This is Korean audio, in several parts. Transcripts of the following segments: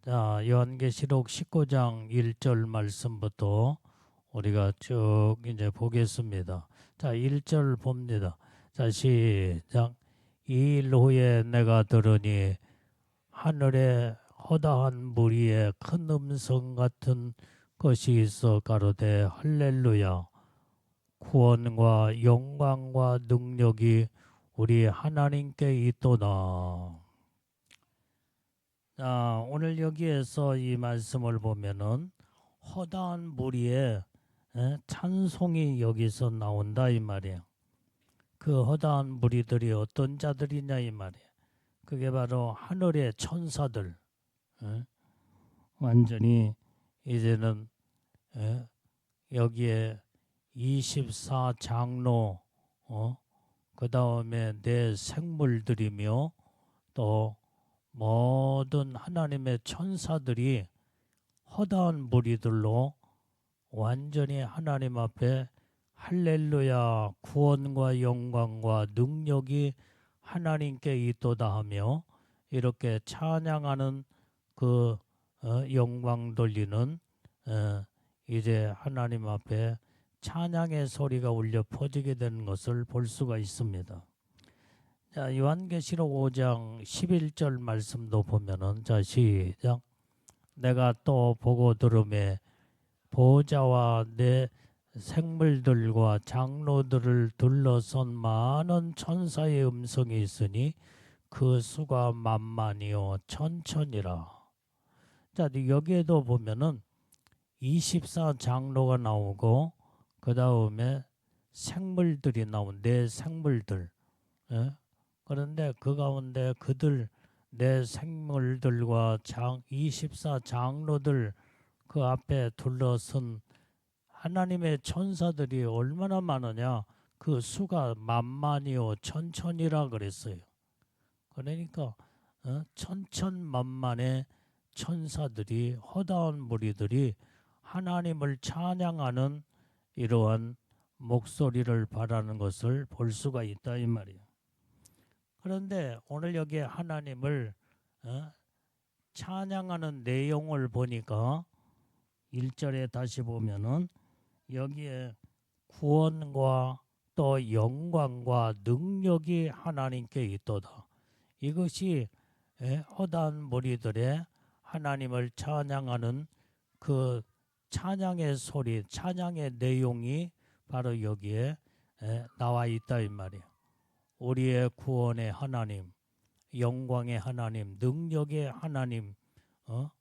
자, 요한계시록 19장 1절 말씀부터 우리가 쭉 이제 보겠습니다. 자, 1절 봅니다. 자, 시작. 이 일 후에 내가 들으니 하늘에 허다한 무리의 큰 음성 같은 것이 있어 가로되 할렐루야, 구원과 영광과 능력이 우리 하나님께 있도다. 자, 오늘 여기에서 이 말씀을 보면은 허다한 무리의 찬송이 여기서 나온다 이 말이에요. 그 허다한 무리들이 어떤 자들이냐 이 말이에요. 그게 바로 하늘의 천사들. 예? 완전히 이제는 여기에 24장로, 그 다음에 내 생물들이며 또 모든 하나님의 천사들이 허다한 무리들로 완전히 하나님 앞에 할렐루야, 구원과 영광과 능력이 하나님께 있도다 하며 이렇게 찬양하는 그 영광 돌리는 이제 하나님 앞에 찬양의 소리가 울려 퍼지게 되는 것을 볼 수가 있습니다. 자, 요한계시록 5장 11절 말씀도 보면은, 자, 시작. 내가 또 보고 들음에 보호자와 내 생물들과 장로들을 둘러선 많은 천사의 음성이 있으니 그 수가 만만이요 천천이라. 자, 여기에도 보면은 24장로가 나오고 그 다음에 생물들이 나온 내 생물들. 예? 그런데 그 가운데 그들 내 생물들과 24장로들 그 앞에 둘러선 하나님의 천사들이 얼마나 많으냐. 그 수가 만만이요 천천이라 그랬어요. 그러니까 천천만만의 천사들이 허다한 무리들이 하나님을 찬양하는 이러한 목소리를 바라는 것을 볼 수가 있다 이 말이에요. 그런데 오늘 여기 하나님을 찬양하는 내용을 보니까 1절에 다시 보면은 여기에 구원과 또 영광과 능력이 하나님께 있도다. 이것이 허다한 무리들의 하나님을 찬양하는 그 찬양의 소리, 찬양의 내용이 바로 여기에 나와 있다 이 말이에요. 우리의 구원의 하나님, 영광의 하나님, 능력의 하나님,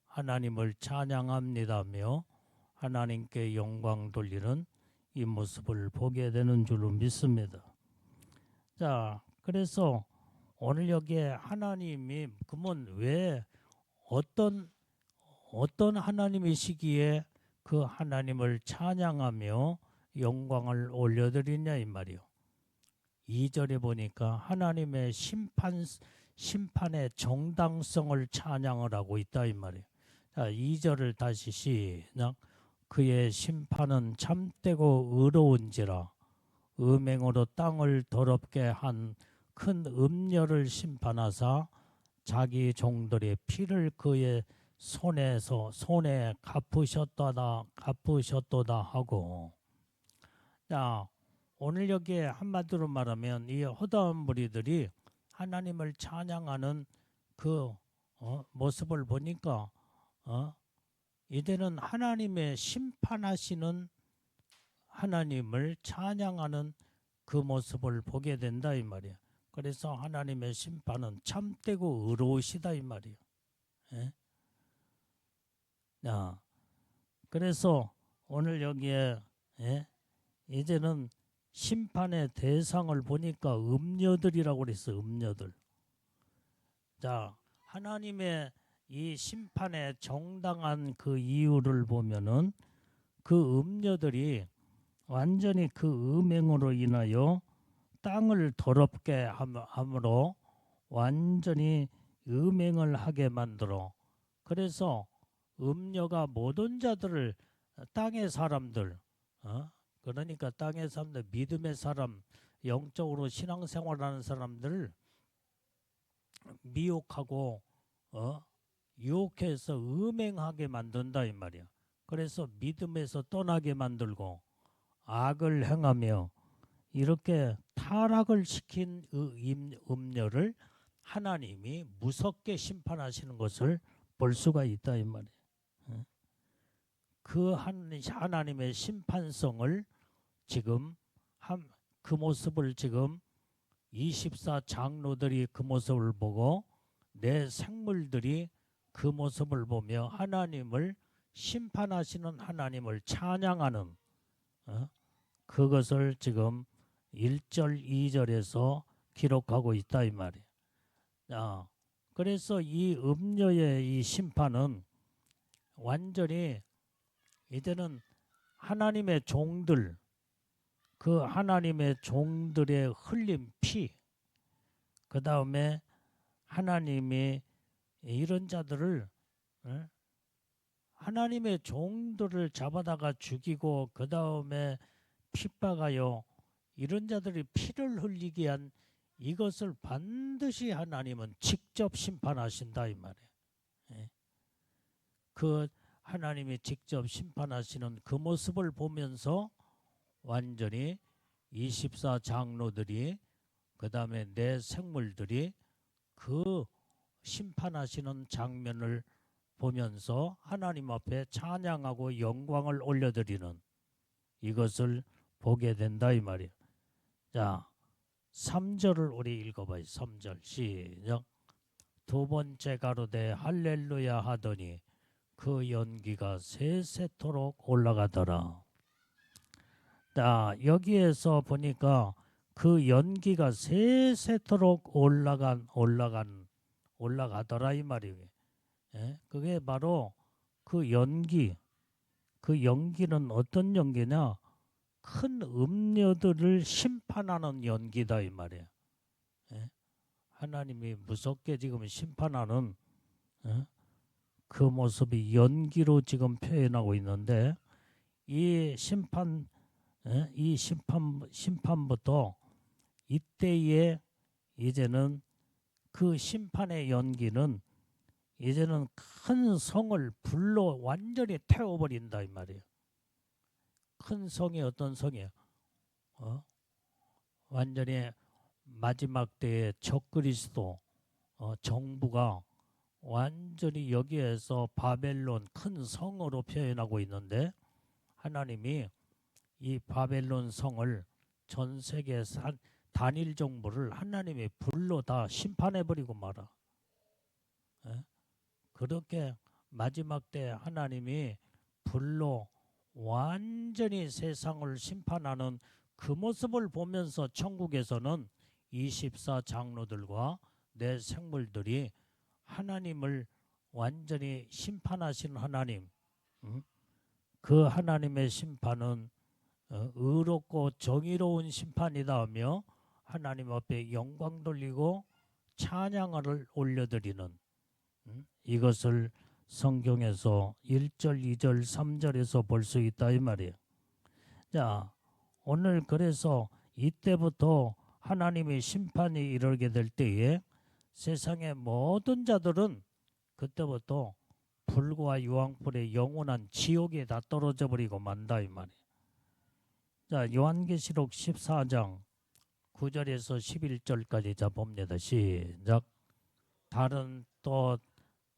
하나님을 찬양합니다며 하나님께 영광 돌리는 이 모습을 보게 되는 줄로 믿습니다. 자, 그래서 오늘 여기에 하나님이 그러면 왜 어떤 하나님이시기에 그 하나님을 찬양하며 영광을 올려드리냐 이 말이요. 2절에 보니까 하나님의 심판의 정당성을 찬양을 하고 있다 이 말이에요. 자, 2절을 다시 시작. 그의 심판은 참되고 의로운지라 음행으로 땅을 더럽게 한 큰 음녀를 심판하사 자기 종들의 피를 그의 손에 갚으셨도다 하고. 자, 오늘 여기에 한마디로 말하면 이 허다한 무리들이 하나님을 찬양하는 그 모습을 보니까 이제는 하나님의 심판하시는 하나님을 찬양하는 그 모습을 보게 된다 이 말이야. 그래서 하나님의 심판은 참되고 의로우시다 이 말이야. 자, 그래서 오늘 여기에 이제는 심판의 대상을 보니까 음녀들이라고 그랬어요. 음녀들. 자, 하나님의 이 심판의 정당한 그 이유를 보면은 그 음녀들이 완전히 그 음행으로 인하여 땅을 더럽게 함으로 완전히 음행을 하게 만들어. 그래서 음녀가 모든 자들을 땅의 사람들, 그러니까 땅의 사람들, 믿음의 사람, 영적으로 신앙생활하는 사람들을 미혹하고 유혹해서 음행하게 만든다 이 말이야. 그래서 믿음에서 떠나게 만들고 악을 행하며 이렇게 타락을 시킨 음녀를 하나님이 무섭게 심판하시는 것을 볼 수가 있다 이 말이야. 그 하나님의 심판성을 지금 그 모습을 지금 24 장로들이 그 모습을 보고 내 생물들이 그 모습을 보며 하나님을 심판하시는 하나님을 찬양하는 그것을 지금 1절 2절에서 기록하고 있다 이 말이에요. 그래서 이 음녀의 이 심판은 완전히 이제는 하나님의 종들, 그 하나님의 종들의 흘린 피, 그 다음에 하나님이 이런 자들을 하나님의 종들을 잡아다가 죽이고 그 다음에 핍박하여 이런 자들이 피를 흘리게 한 이것을 반드시 하나님은 직접 심판하신다 이 말이에요. 그 하나님이 직접 심판하시는 그 모습을 보면서 완전히 24 장로들이 그 다음에 내 생물들이 그 심판하시는 장면을 보면서 하나님 앞에 찬양하고 영광을 올려드리는 이것을 보게 된다 이 말이에요. 자, 3절을 우리 읽어봐요. 3절 시작. 두 번째 가로되 할렐루야 하더니 그 연기가 세세토록 올라가더라. 자, 여기에서 보니까 그 연기가 세세토록 올라가더라 이 말이에요. 그게 바로 그 연기, 그 연기는 어떤 연기냐? 큰 음녀들을 심판하는 연기다 이 말이에요. 하나님이 무섭게 지금 심판하는 그 모습이 연기로 지금 표현하고 있는데 이 심판부터 이때에 이제는 그 심판의 연기는 이제는 큰 성을 불로 완전히 태워버린다 이 말이에요. 큰 성이 어떤 성이에요? 완전히 마지막 때에 적그리스도 정부가 완전히 여기에서 바벨론 큰 성으로 표현하고 있는데 하나님이 이 바벨론 성을 전 세계 단일 정부를 하나님이 불로 다 심판해버리고 말아. 그렇게 마지막 때 하나님이 불로 완전히 세상을 심판하는 그 모습을 보면서 천국에서는 24 장로들과 내 생물들이 하나님을 완전히 심판하신 하나님, 그 하나님의 심판은 의롭고 정의로운 심판이다 하며 하나님 앞에 영광 돌리고 찬양을 올려드리는 이것을 성경에서 1절, 2절, 3절에서 볼 수 있다 이 말이에요. 자, 오늘 그래서 이때부터 하나님의 심판이 이르게 될 때에 세상의 모든 자들은 그때부터 불과 유황불의 영원한 지옥에 다 떨어져 버리고 만다 이 말이에요. 자, 요한계시록 14장 9절에서 11절까지 자 봅니다. 시작.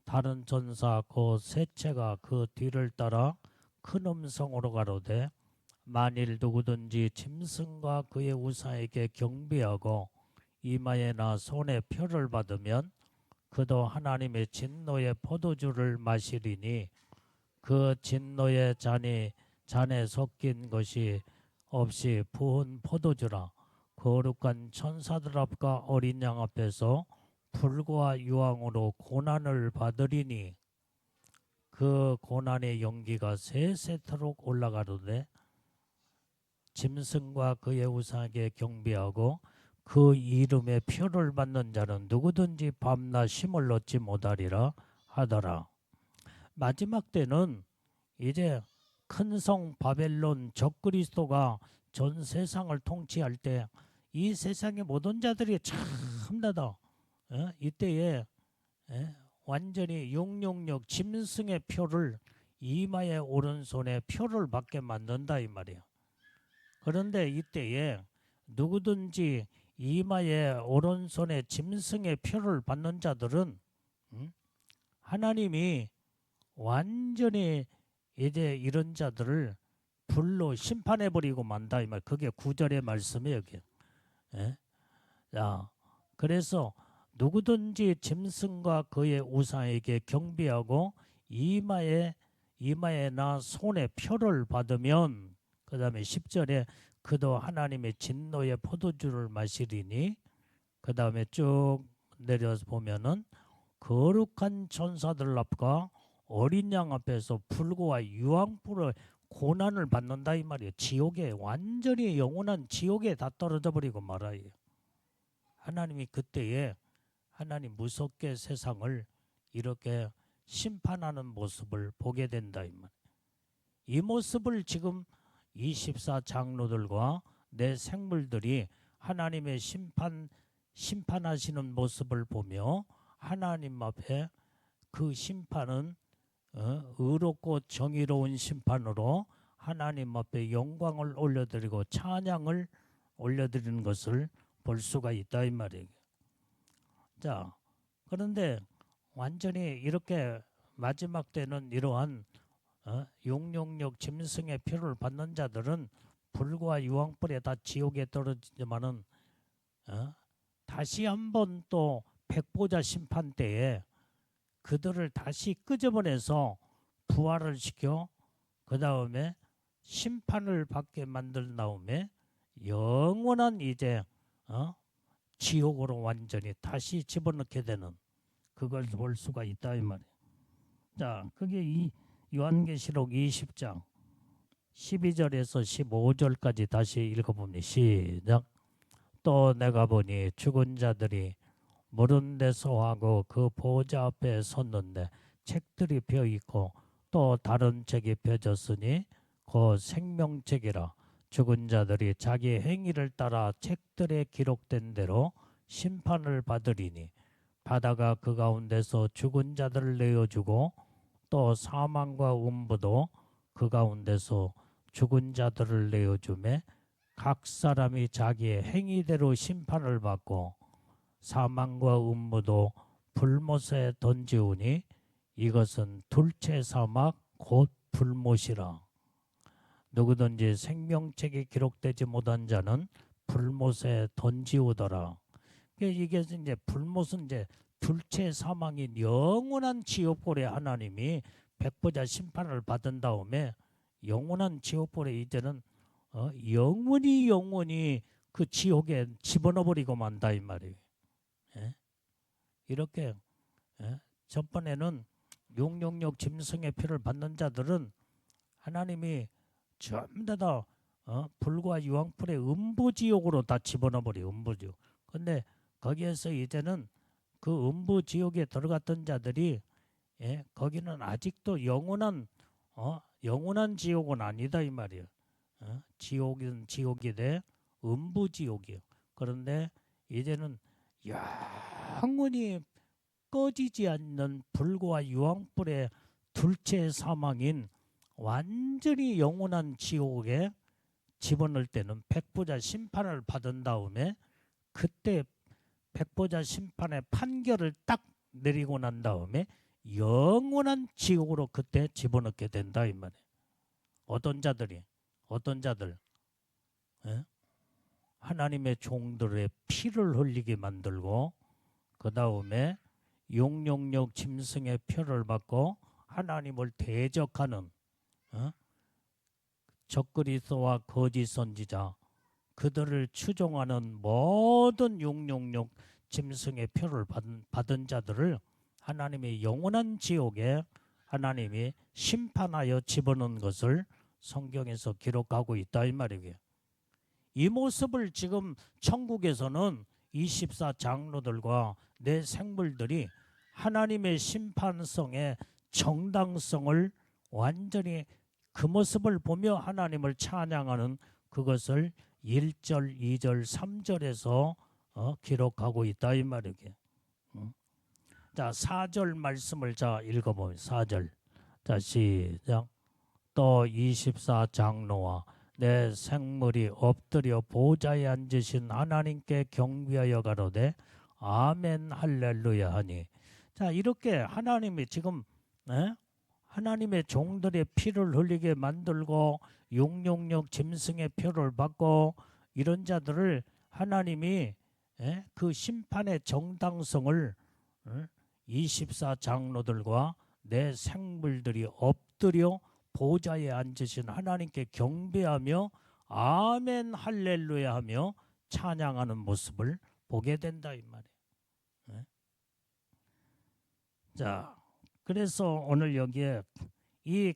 다른 전사 그 셋째가 그 뒤를 따라 큰 음성으로 가로되 만일 누구든지 짐승과 그의 우사에게 경배하고 이마에나 손에 표를 받으면 그도 하나님의 진노의 포도주를 마시리니 그 진노의 잔에 섞인 것이 없이 부은 포도주라. 거룩한 천사들 앞과 어린 양 앞에서 불과 유황으로 고난을 받으리니 그 고난의 연기가 세세토록 올라가는데 짐승과 그의 우상에게 경배하고 그 이름의 표를 받는 자는 누구든지 밤낮 쉼을 얻지 못하리라 하더라. 마지막 때는 이제 큰 성 바벨론 적그리스도가 전 세상을 통치할 때 이 세상의 모든 자들이 참나다 이때에 완전히 666 짐승의 표를 이마의 오른손에 표를 받게 만든다 이 말이야. 그런데 이때에 누구든지 이마의 오른손에 짐승의 표를 받는 자들은 하나님이 완전히 이제 이런 자들을 불로 심판해버리고 만다 이 말. 그게 9절의 말씀이에요. 여기. 예? 자, 그래서 누구든지 짐승과 그의 우상에게 경배하고 이마에나 손에 표를 받으면, 그 다음에 10절에 그도 하나님의 진노의 포도주를 마시리니, 그 다음에 쭉 내려서 보면은 거룩한 천사들 앞과 어린 양 앞에서 불과 유황불의 고난을 받는다 이 말이에요. 지옥에, 완전히 영원한 지옥에 다 떨어져 버리고 말아요. 하나님이 그때에 하나님 무섭게 세상을 이렇게 심판하는 모습을 보게 된다 이 말. 이 모습을 지금 24 장로들과 내 생물들이 하나님의 심판하시는 모습을 보며 하나님 앞에 그 심판은 의롭고 정의로운 심판으로 하나님 앞에 영광을 올려드리고 찬양을 올려드리는 것을 볼 수가 있다 이 말이에요. 자, 그런데 완전히 이렇게 마지막 때는 이러한 666 짐승의 표를 받는 자들은 불과 유황불에 다 지옥에 떨어지지만은 다시 한번 또 백보자 심판 때에 그들을 다시 끄집어내서 부활을 시켜 그 다음에 심판을 받게 만든 다음에 영원한 이제 지옥으로 완전히 다시 집어넣게 되는 그걸 볼 수가 있다 이 말이에요. 자, 그게 이 요한계시록 20장 12절에서 15절까지 다시 읽어봅니다. 시작. 또 내가 보니 죽은 자들이 모른 데 서하고 그 보좌 앞에 섰는데 책들이 펴 있고 또 다른 책이 펴졌으니 그 생명책이라. 죽은 자들이 자기 행위를 따라 책들에 기록된 대로 심판을 받으리니 바다가 그 가운데서 죽은 자들을 내어주고 또 사망과 음부도 그 가운데서 죽은 자들을 내어주매 각 사람이 자기의 행위대로 심판을 받고 사망과 음부도 불못에 던지우니 이것은 둘째 사막 곧 불못이라. 누구든지 생명책에 기록되지 못한 자는 불못에 던지우더라. 이게 이제 불못은 이제 둘째 사망인 영원한 지옥불에 하나님이 백보자 심판을 받은 다음에 영원한 지옥불에 이제는 영원히 그 지옥에 집어넣어버리고 만다 이 말이에요. 예? 이렇게 전번에는 666 짐승의 피를 받는 자들은 하나님이 전부 다 불과 유황불의 음부지옥으로 다 집어넣어버려. 음부지옥. 근데 거기에서 이제는 그 음부지옥에 들어갔던 자들이 거기는 아직도 영원한 지옥은 아니다 이 말이에요. 지옥은 지옥이되 음부지옥이요. 그런데 이제는 영원히 꺼지지 않는 불과 유황불의 둘째 사망인 완전히 영원한 지옥에 집어넣을 때는 백보자 심판을 받은 다음에 그때 백보자 심판의 판결을 딱 내리고 난 다음에 영원한 지옥으로 그때 집어넣게 된다 이 말이에요. 어떤 자들 하나님의 종들의 피를 흘리게 만들고 그 다음에 666 짐승의 표를 받고 하나님을 대적하는 적그리스도와 거짓 선지자 그들을 추종하는 모든 666 짐승의 표를 받은 자들을 하나님의 영원한 지옥에 하나님이 심판하여 집어넣은 것을 성경에서 기록하고 있다 이 말이에요. 이 모습을 지금 천국에서는 24 장로들과 내 생물들이 하나님의 심판성의 정당성을 완전히 그 모습을 보며 하나님을 찬양하는 그것을 1절, 2절, 3절에서 기록하고 있다 이 말이에요. 자, 4절 말씀을 자 읽어보면 4절. 자, 시작. 또 24장로와 내 생물이 엎드려 보좌에 앉으신 하나님께 경배하여 가로되 아멘 할렐루야 하니. 자, 이렇게 하나님이 지금 하나님의 종들의 피를 흘리게 만들고 666 짐승의 표를 받고 이런 자들을 하나님이 그 심판의 정당성을 24장로들과 내 생물들이 엎드려 보좌에 앉으신 하나님께 경배하며 아멘 할렐루야 하며 찬양하는 모습을 보게 된다 이 말이에요. 자, 그래서 오늘 여기에 이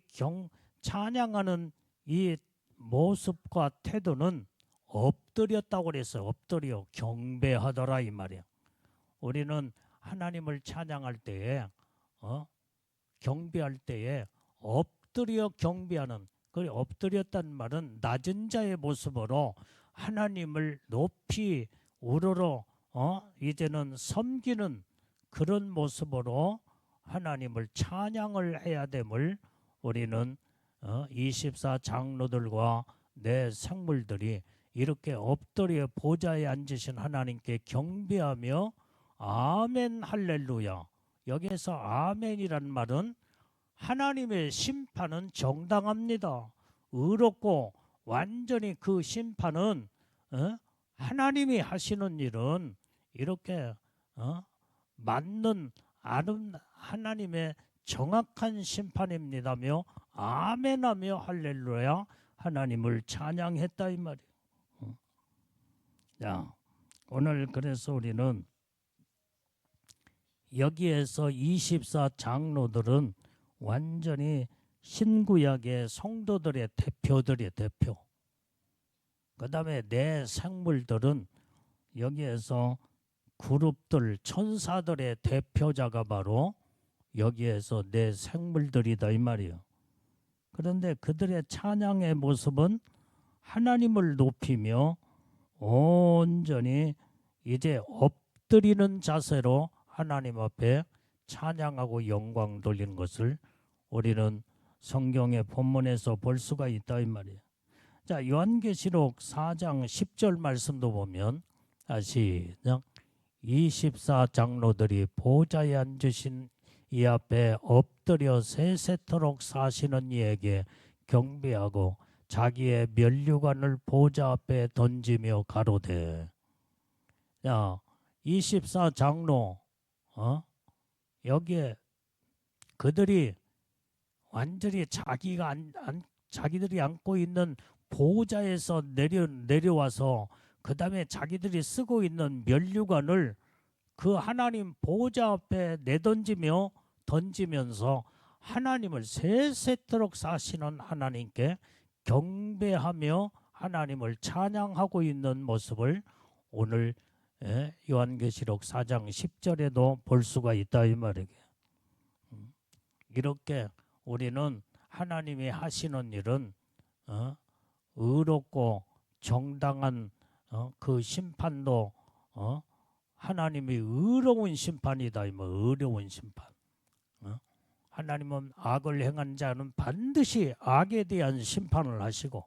찬양하는 이 모습과 태도는 엎드렸다고 그랬어요. 엎드려 경배하더라 이 말이야. 우리는 하나님을 찬양할 때에 경배할 때에 엎드려 경배하는, 그 엎드렸다는 말은 낮은 자의 모습으로 하나님을 높이 우러러 이제는 섬기는 그런 모습으로 하나님을 찬양을 해야 됨을 우리는 24장로들과 내 생물들이 이렇게 엎드려 보좌에 앉으신 하나님께 경배하며 아멘 할렐루야. 여기에서 아멘이라는 말은 하나님의 심판은 정당합니다. 의롭고 완전히 그 심판은 하나님이 하시는 일은 이렇게 맞는 하나님의 정확한 심판입니다며 아멘하며 할렐루야 하나님을 찬양했다 이 말이에요. 자, 오늘 그래서 우리는 여기에서 24장로들은 완전히 신구약의 성도들의 대표들이에요. 대표. 그 다음에 내 생물들은 여기에서 그룹들 천사들의 대표자가 바로 여기에서 내 생물들이다 이 말이에요. 그런데 그들의 찬양의 모습은 하나님을 높이며 온전히 이제 엎드리는 자세로 하나님 앞에 찬양하고 영광 돌리는 것을 우리는 성경의 본문에서 볼 수가 있다 이 말이에요. 자, 요한계시록 4장 10절 말씀도 보면 시작. 24장로들이 보좌에 앉으신 이 앞에 엎드려 세세토록 사시는 이에게 경배하고 자기의 면류관을 보좌 앞에 던지며 가로되. 야, 24장로 여기에 그들이 완전히 자기들이 안고 있는 보좌에서 내려와서 그 다음에 자기들이 쓰고 있는 면류관을 그 하나님 보좌 앞에 던지면서 하나님을 세세토록 사시는 하나님께 경배하며 하나님을 찬양하고 있는 모습을 오늘 요한계시록 4장 10절에도 볼 수가 있다 이 말이에요. 이렇게 우리는 하나님이 하시는 일은 의롭고 정당한 그 심판도 하나님이 의로운 심판이다. 의로운 심판. 하나님은 악을 행한 자는 반드시 악에 대한 심판을 하시고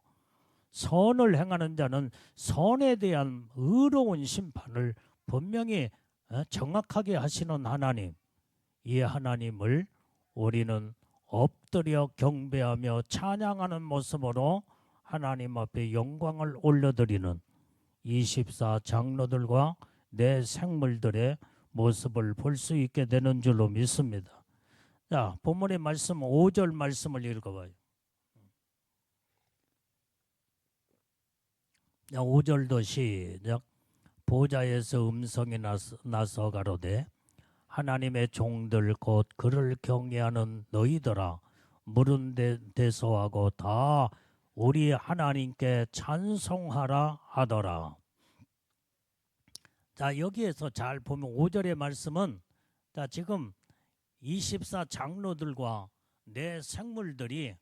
선을 행하는 자는 선에 대한 의로운 심판을 분명히 정확하게 하시는 하나님. 이 하나님을 우리는 엎드려 경배하며 찬양하는 모습으로 하나님 앞에 영광을 올려드리는 24장로들과 내 생물들의 모습을 볼 수 있게 되는 줄로 믿습니다. 자, 본문의 말씀 5절 말씀을 읽어봐요. 5절도 시작. 보좌에서 음성이 나서 가로되 하나님의 종들 곧 그를 경외하는 너희들아 물은 대소하고 다 우리 하나님께 찬송하라 하더라. 자, 여기에서 잘 보면 5절의 말씀은 자, 지금 24장로들과 내 생물들이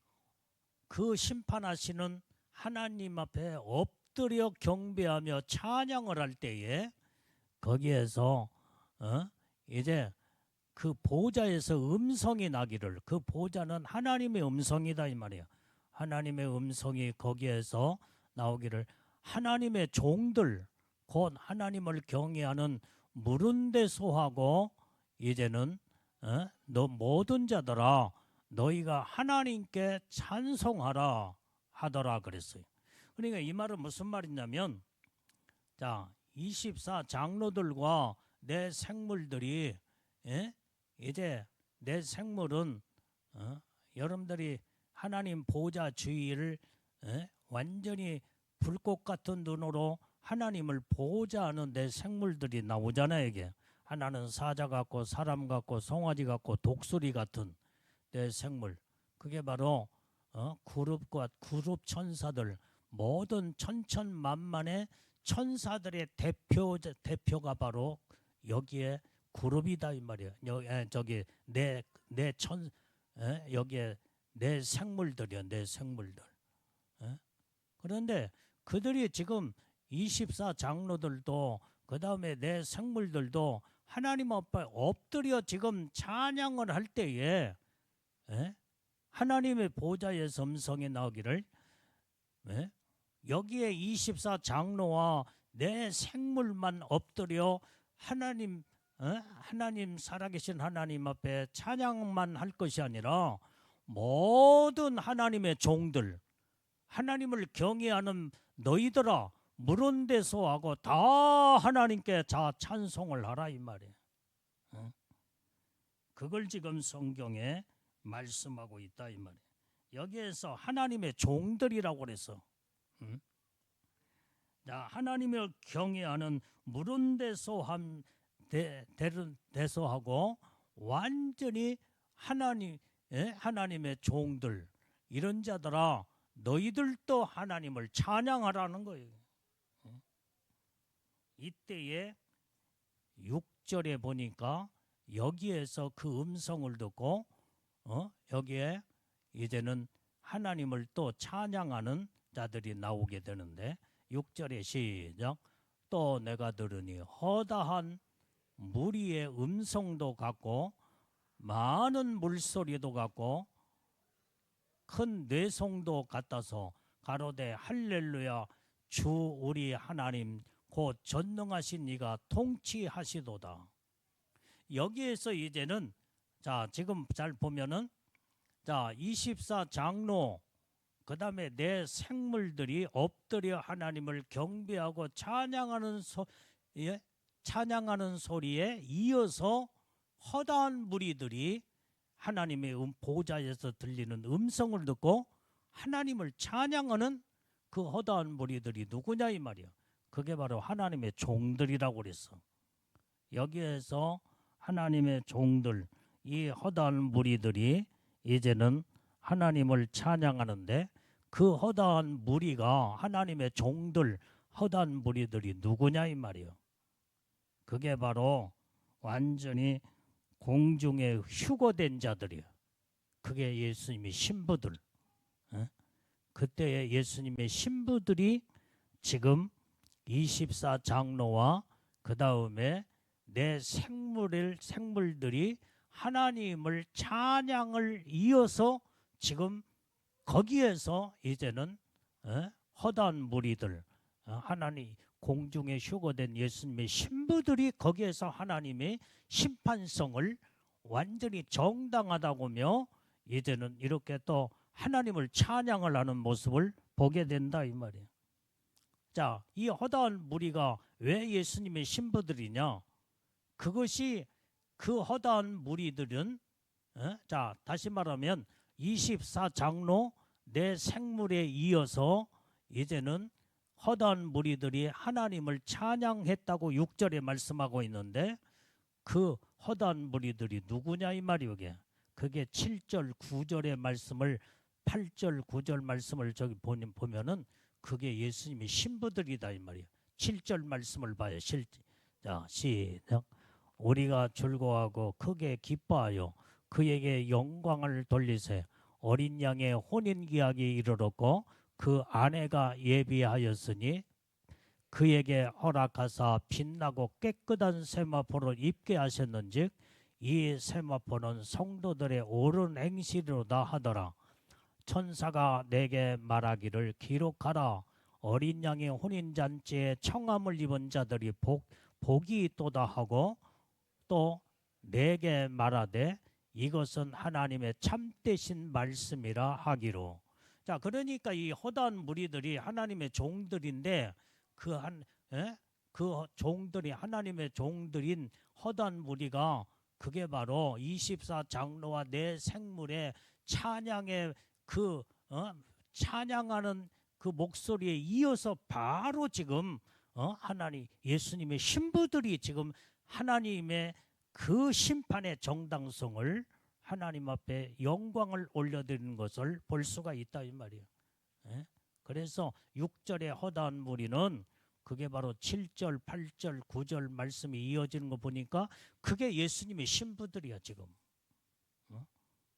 그 심판하시는 하나님 앞에 엎드려 경배하며 찬양을 할 때에 거기에서 이제 그 보좌에서 음성이 나기를, 그 보좌는 하나님의 음성이다 이 말이야. 하나님의 음성이 거기에서 나오기를 하나님의 종들 곧 하나님을 경외하는 물은데 소하고 이제는 너 모든 자들아 너희가 하나님께 찬송하라 하더라 그랬어요. 그러니까 이 말은 무슨 말이냐면 자 24 장로들과 내 생물들이 이제 내 생물은 여러분들이 하나님 보좌 주위를 완전히 불꽃 같은 눈으로 하나님을 보호자하는 내 생물들이 나오잖아요. 이게 하나는 사자 같고 사람 같고 송아지 같고 독수리 같은 내 생물, 그게 바로 그룹과 그룹 천사들, 모든 천천만만의 천사들의 대표가 바로 여기에 그룹이다 이 말이야. 저기 여기에 내 생물들이야, 내 생물들. 그런데 그들이 지금 24 장로들도 그 다음에 내 생물들도 하나님 앞에 엎드려 지금 찬양을 할 때에 하나님의 보좌의 음성이 나오기를 여기에 24 장로와 내 생물만 엎드려 하나님 살아계신 하나님 앞에 찬양만 할 것이 아니라 모든 하나님의 종들, 하나님을 경외하는 너희들아 물은대소하고 다 하나님께 찬송을 하라 이 말이에요. 그걸 지금 성경에 말씀하고 있다 이 말이에요. 여기에서 하나님의 종들이라고 그래서 하나님을 경외하는 물은대소함 대소하고 완전히 하나님의 종들 이런 자들아 너희들도 하나님을 찬양하라는 거예요. 이때에 6절에 보니까 여기에서 그 음성을 듣고 여기에 이제는 하나님을 또 찬양하는 자들이 나오게 되는데 6절에 시작. 또 내가 들으니 허다한 무리의 음성도 같고 많은 물소리도 같고 큰 뇌송도 같아서 가로되 할렐루야 주 우리 하나님 곧 전능하신 이가 통치하시도다. 여기에서 이제는 자 지금 잘 보면은 자 24 장로 그 다음에 내 생물들이 엎드려 하나님을 경배하고 찬양하는 소리에 이어서 허다한 무리들이 하나님의 보좌에서 들리는 음성을 듣고 하나님을 찬양하는 그 허다한 무리들이 누구냐 이 말이야. 그게 바로 하나님의 종들이라고 그랬어. 여기에서 하나님의 종들, 이 허다한 무리들이 이제는 하나님을 찬양하는데 그 허다한 무리가 하나님의 종들, 허다한 무리들이 누구냐 이 말이요. 그게 바로 완전히 공중에 휴거된 자들이요. 그게 예수님의 신부들. 그때의 예수님의 신부들이 지금 24 장로와 그 다음에 내 생물들이 하나님을 찬양을 이어서 지금 거기에서 이제는 허다한 무리들, 하나님 공중에 휴거된 예수님의 신부들이 거기에서 하나님의 심판성을 완전히 정당하다고며 이제는 이렇게 또 하나님을 찬양을 하는 모습을 보게 된다 이 말이에요. 자, 이 허다한 무리가 왜 예수님의 신부들이냐? 그것이 그 허다한 무리들은 자 다시 말하면 24 장로 내 생물에 이어서 이제는 허다한 무리들이 하나님을 찬양했다고 6절에 말씀하고 있는데 그 허다한 무리들이 누구냐 이 말이요. 그게 7절 9절의 말씀을 8절 9절 말씀을 저기 보면은 그게 예수님의 신부들이다 이 말이에요. 7절 말씀을 봐요. 자 시작. 우리가 즐거워하고 크게 기뻐하여 그에게 영광을 돌리세. 어린 양의 혼인기약이 이르렀고 그 아내가 예비하였으니 그에게 허락하사 빛나고 깨끗한 세마포를 입게 하셨는즉 이 세마포는 성도들의 옳은 행실이로다 하더라. 천사가 내게 말하기를 기록하라. 어린 양의 혼인잔치에 청함을 입은 자들이 복이 있도다 하고 또 내게 말하되 이것은 하나님의 참되신 말씀이라 하기로. 자, 그러니까 이 허다한 무리들이 하나님의 종들인데 그 종들이 하나님의 종들인 허다한 무리가 그게 바로 24 장로와 내 생물의 찬양의 찬양하는 그 목소리에 이어서 바로 지금 하나님 예수님의 신부들이 지금 하나님의 그 심판의 정당성을 하나님 앞에 영광을 올려드리는 것을 볼 수가 있다 이 말이에요. 그래서 6절의 허다한 무리는 그게 바로 7절, 8절, 9절 말씀이 이어지는 거 보니까 그게 예수님의 신부들이야 지금.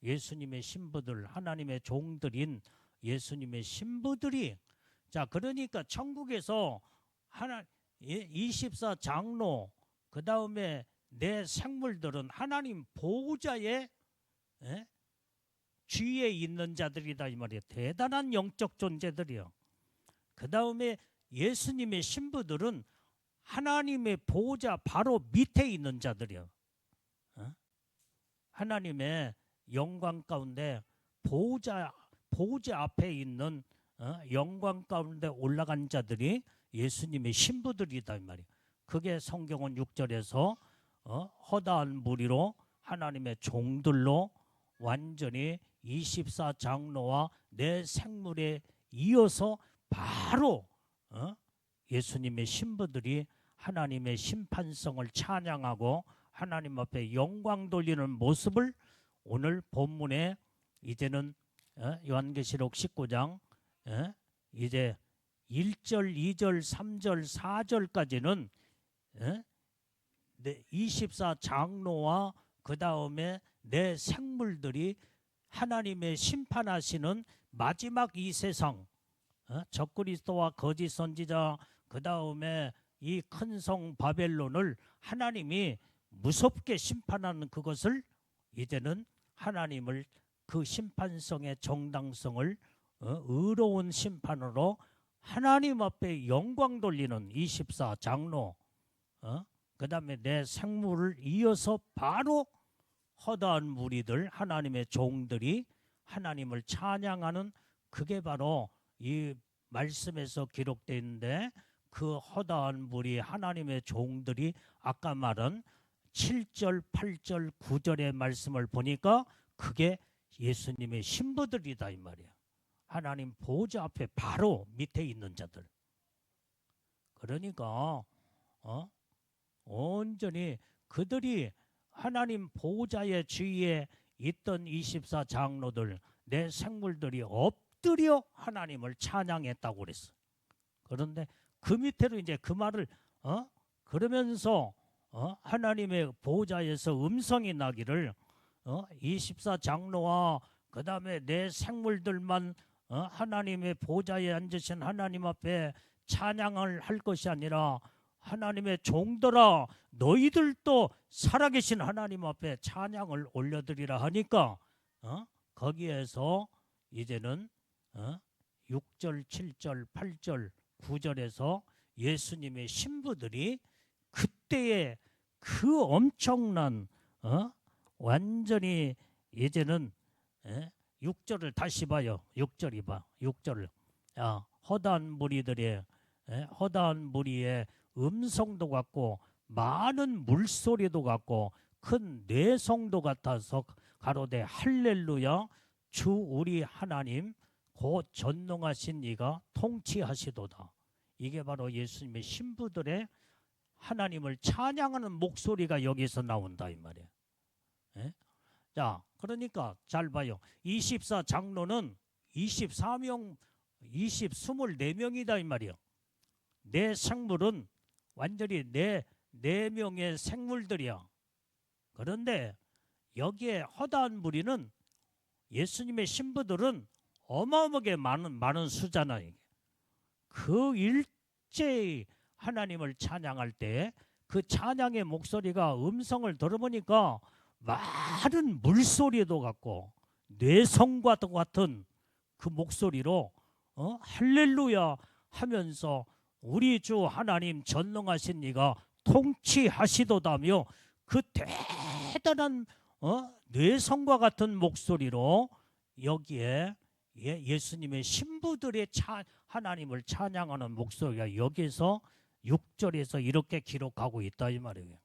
예수님의 신부들, 하나님의 종들인 예수님의 신부들이. 자, 그러니까 천국에서 24 장로 그 다음에 내 생물들은 하나님 보호자의 주위에 있는 자들이다 이 말이에요. 대단한 영적 존재들이요. 그 다음에 예수님의 신부들은 하나님의 보호자 바로 밑에 있는 자들이요. 하나님의 영광 가운데 보호자 앞에 있는 영광 가운데 올라간 자들이 예수님의 신부들이다 이 말이에요. 그게 성경은 6절에서 허다한 무리로 하나님의 종들로 완전히 24 장로와 내 생물에 이어서 바로 예수님의 신부들이 하나님의 심판성을 찬양하고 하나님 앞에 영광 돌리는 모습을 오늘 본문에 이제는 요한계시록 19장 이제 1절, 2절, 3절, 4절까지는 24 장로와 그 다음에 내 생물들이 하나님의 심판하시는 마지막 이 세상 적그리스도와 거짓 선지자 그 다음에 이 큰 성 바벨론을 하나님이 무섭게 심판하는 그것을 이제는 하나님을 그 심판성의 정당성을 의로운 심판으로 하나님 앞에 영광 돌리는 24 장로 그 다음에 내 생물을 이어서 바로 허다한 무리들 하나님의 종들이 하나님을 찬양하는 그게 바로 이 말씀에서 기록되어 있는데 그 허다한 무리 하나님의 종들이 아까 말한 7절, 8절, 9절의 말씀을 보니까 그게 예수님의 신부들이다 이 말이야. 하나님 보호자 앞에 바로 밑에 있는 자들. 그러니까 온전히 그들이 하나님 보호자의 주위에 있던 24 장로들 내 생물들이 엎드려 하나님을 찬양했다고 그랬어. 그런데 그 밑에로 이제 그 말을 그러면서 하나님의 보호자에서 음성이 나기를 24 장로와 그 다음에 내 생물들만 하나님의 보호자에 앉으신 하나님 앞에 찬양을 할 것이 아니라 하나님의 종들아 너희들도 살아계신 하나님 앞에 찬양을 올려드리라 하니까 거기에서 이제는 6절, 7절, 8절, 9절에서 예수님의 신부들이 그때의 그 엄청난 완전히 이제는 6절을 다시 봐요. 6절이 봐. 6절을 허다한 무리들의 허다한 무리의 음성도 같고 많은 물소리도 같고 큰 뇌성도 같아서 가로되 할렐루야 주 우리 하나님 곧 전능하신 이가 통치하시도다. 이게 바로 예수님의 신부들의 하나님을 찬양하는 목소리가 여기서 나온다 이 말이에요. 자, 그러니까 잘 봐요. 24 장로는 24명이다 이 말이에요. 내 생물은 완전히 내 4명의 생물들이야. 그런데 여기에 허다한 무리는 예수님의 신부들은 어마어마하게 많은 수잖아요. 그 일제히 하나님을 찬양할 때 그 찬양의 목소리가 음성을 들어보니까 많은 물소리도 같고 뇌성과도 같은 그 목소리로 할렐루야 하면서 우리 주 하나님 전능하신 이가 통치하시도다며 그 대단한 뇌성과 같은 목소리로 여기에 예수님의 신부들의 하나님을 찬양하는 목소리가 여기서 6절에서 이렇게 기록하고 있다 이 말이에요.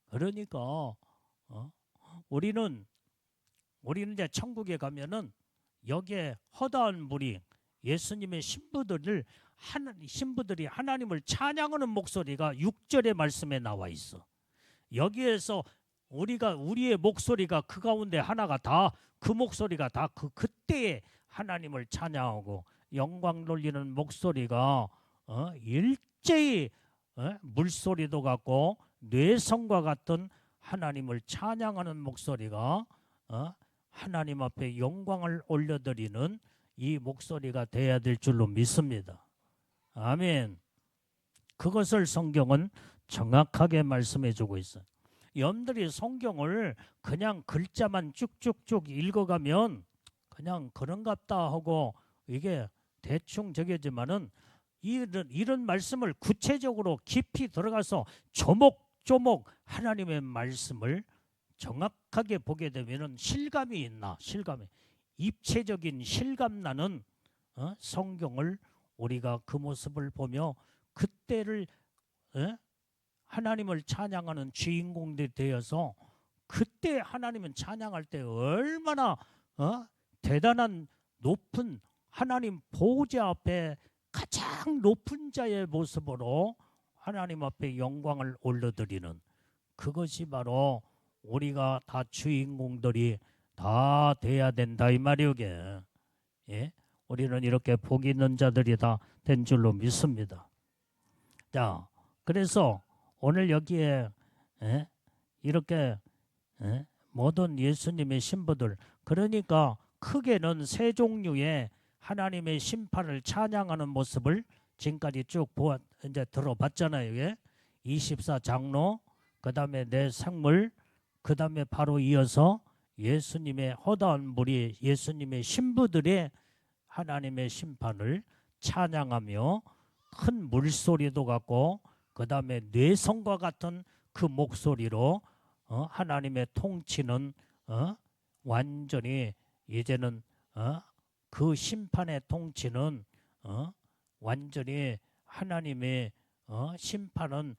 그러니까 우리는 이제 천국에 가면은 여기에 허다한 무리 예수님의 신부들이 하나님을 찬양하는 목소리가 6절의 말씀에 나와 있어. 여기에서 우리의 목소리가 그 가운데 하나가 다 그 목소리가 다 그때에 하나님을 찬양하고 영광 돌리는 목소리가 일제히 물소리도 같고 뇌성과 같은 하나님을 찬양하는 목소리가 하나님 앞에 영광을 올려드리는 이 목소리가 돼야 될 줄로 믿습니다. 아멘. 그것을 성경은 정확하게 말씀해 주고 있어요. 여러분들이 성경을 그냥 글자만 쭉쭉쭉 읽어가면 그냥 그런갑다 하고 이게 대충 저기지만은 이런 말씀을 구체적으로 깊이 들어가서 조목조목 하나님의 말씀을 정확하게 보게 되면은 실감이 있나? 실감이 입체적인 실감나는 성경을 우리가 그 모습을 보며 그때를 하나님을 찬양하는 주인공들이 되어서 그때 하나님은 찬양할 때 얼마나 대단한 높은 하나님 보호자 앞에 가장 높은 자의 모습으로 하나님 앞에 영광을 올려드리는 그것이 바로 우리가 다 주인공들이 다 돼야 된다 이 말이오. 예? 우리는 이렇게 복 있는 자들이 다 된 줄로 믿습니다. 자, 그래서 오늘 여기에 이렇게 모든 예수님의 신부들, 그러니까 크게는 세 종류의 하나님의 심판을 찬양하는 모습을 지금까지 쭉 이제 들어봤잖아요. 예? 24장로, 그 다음에 내 생물, 그 다음에 바로 이어서 예수님의 허다한 무리, 예수님의 신부들의 하나님의 심판을 찬양하며 큰 물소리도 같고 그 다음에 뇌성과 같은 그 목소리로 하나님의 통치는 완전히 이제는 그 심판의 통치는 완전히 하나님의 심판은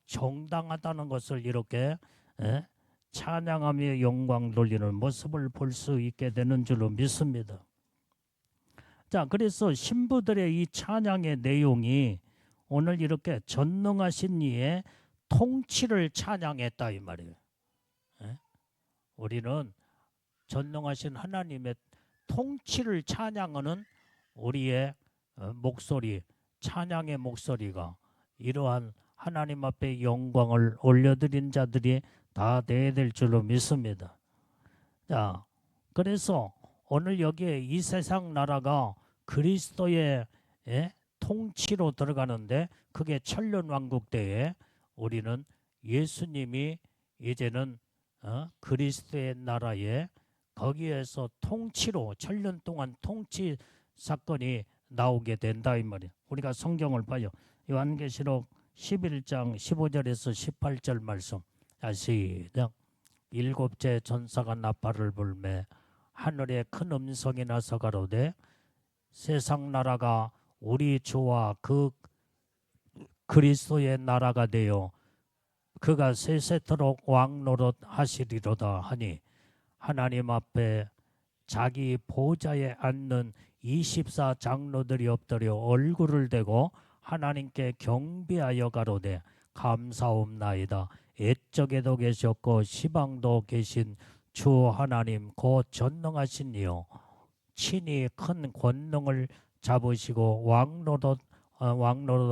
정당하다는 것을 이렇게 찬양하며 영광 돌리는 모습을 볼 수 있게 되는 줄로 믿습니다. 자, 그래서 신부들의 이 찬양의 내용이 오늘 이렇게 전능하신 이의 통치를 찬양했다 이 말이에요. 우리는 전능하신 하나님의 통치를 찬양하는 우리의 목소리, 찬양의 목소리가 이러한 하나님 앞에 영광을 올려드린 자들이 다 돼야 될 줄로 믿습니다. 자, 그래서 오늘 여기에 이 세상 나라가 그리스도의 통치로 들어가는데 그게 천년왕국 때에 우리는 예수님이 이제는 그리스도의 나라에 거기에서 통치로 천년 동안 통치 사건이 나오게 된다 이 말이에요. 우리가 성경을 봐요. 요한계시록 11장 15절에서 18절 말씀. 시작. 일곱째 전사가 나팔을 불매 하늘에 큰 음성이 나서 가로되 세상 나라가 우리 주와 그 그리스도의 나라가 되어 그가 세세토록 왕노릇 하시리로다 하니 하나님 앞에 자기 보좌에 앉는 24장로들이 엎드려 얼굴을 대고 하나님께 경배하여 가로되 감사옵나이다. 옛적에도 계셨고 시방도 계신 주 하나님 곧 전능하신 이요 친히 큰 권능을 잡으시고 왕노릇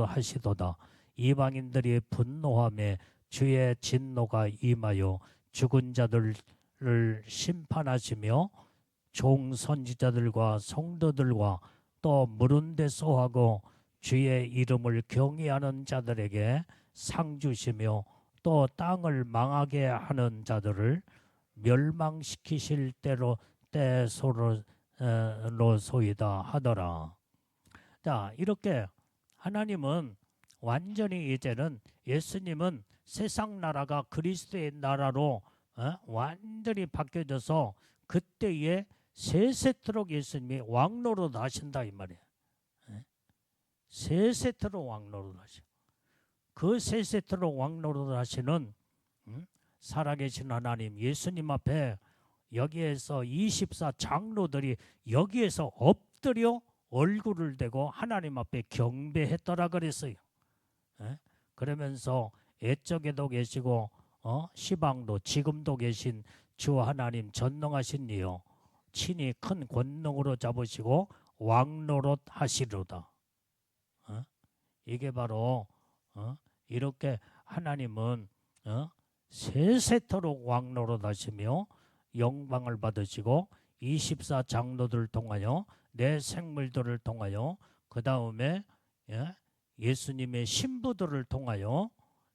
하시도다. 이방인들이 분노하며 주의 진노가 임하여 죽은 자들을 심판하시며 종 선지자들과 성도들과 또 물은 데 소하고 주의 이름을 경외하는 자들에게 상 주시며 또 땅을 망하게 하는 자들을 멸망시키실 때로소이다 하더라. 자, 이렇게 하나님은 완전히 이제는 예수님은 세상 나라가 그리스도의 나라로 완전히 바뀌어져서 그때에 세세토록 예수님이 왕노릇 하신다 이 말이에요. 세세토록 왕노릇 하셔. 그 세세토록 왕노릇 하시는 살아계신 하나님 예수님 앞에 여기에서 24 장로들이 여기에서 엎드려 얼굴을 대고 하나님 앞에 경배했더라 그랬어요. 그러면서 옛적에도 계시고 시방도 지금도 계신 주 하나님 전능하신 이요 친히 큰 권능으로 잡으시고 왕노릇 하시로다. 이게 바로 이렇게 하나님은 세세토록 왕노릇 하시며 영광을 받으시고 24 장로들을 통하여 내 생물들을 통하여 그 다음에 예수님의 신부들을 통하여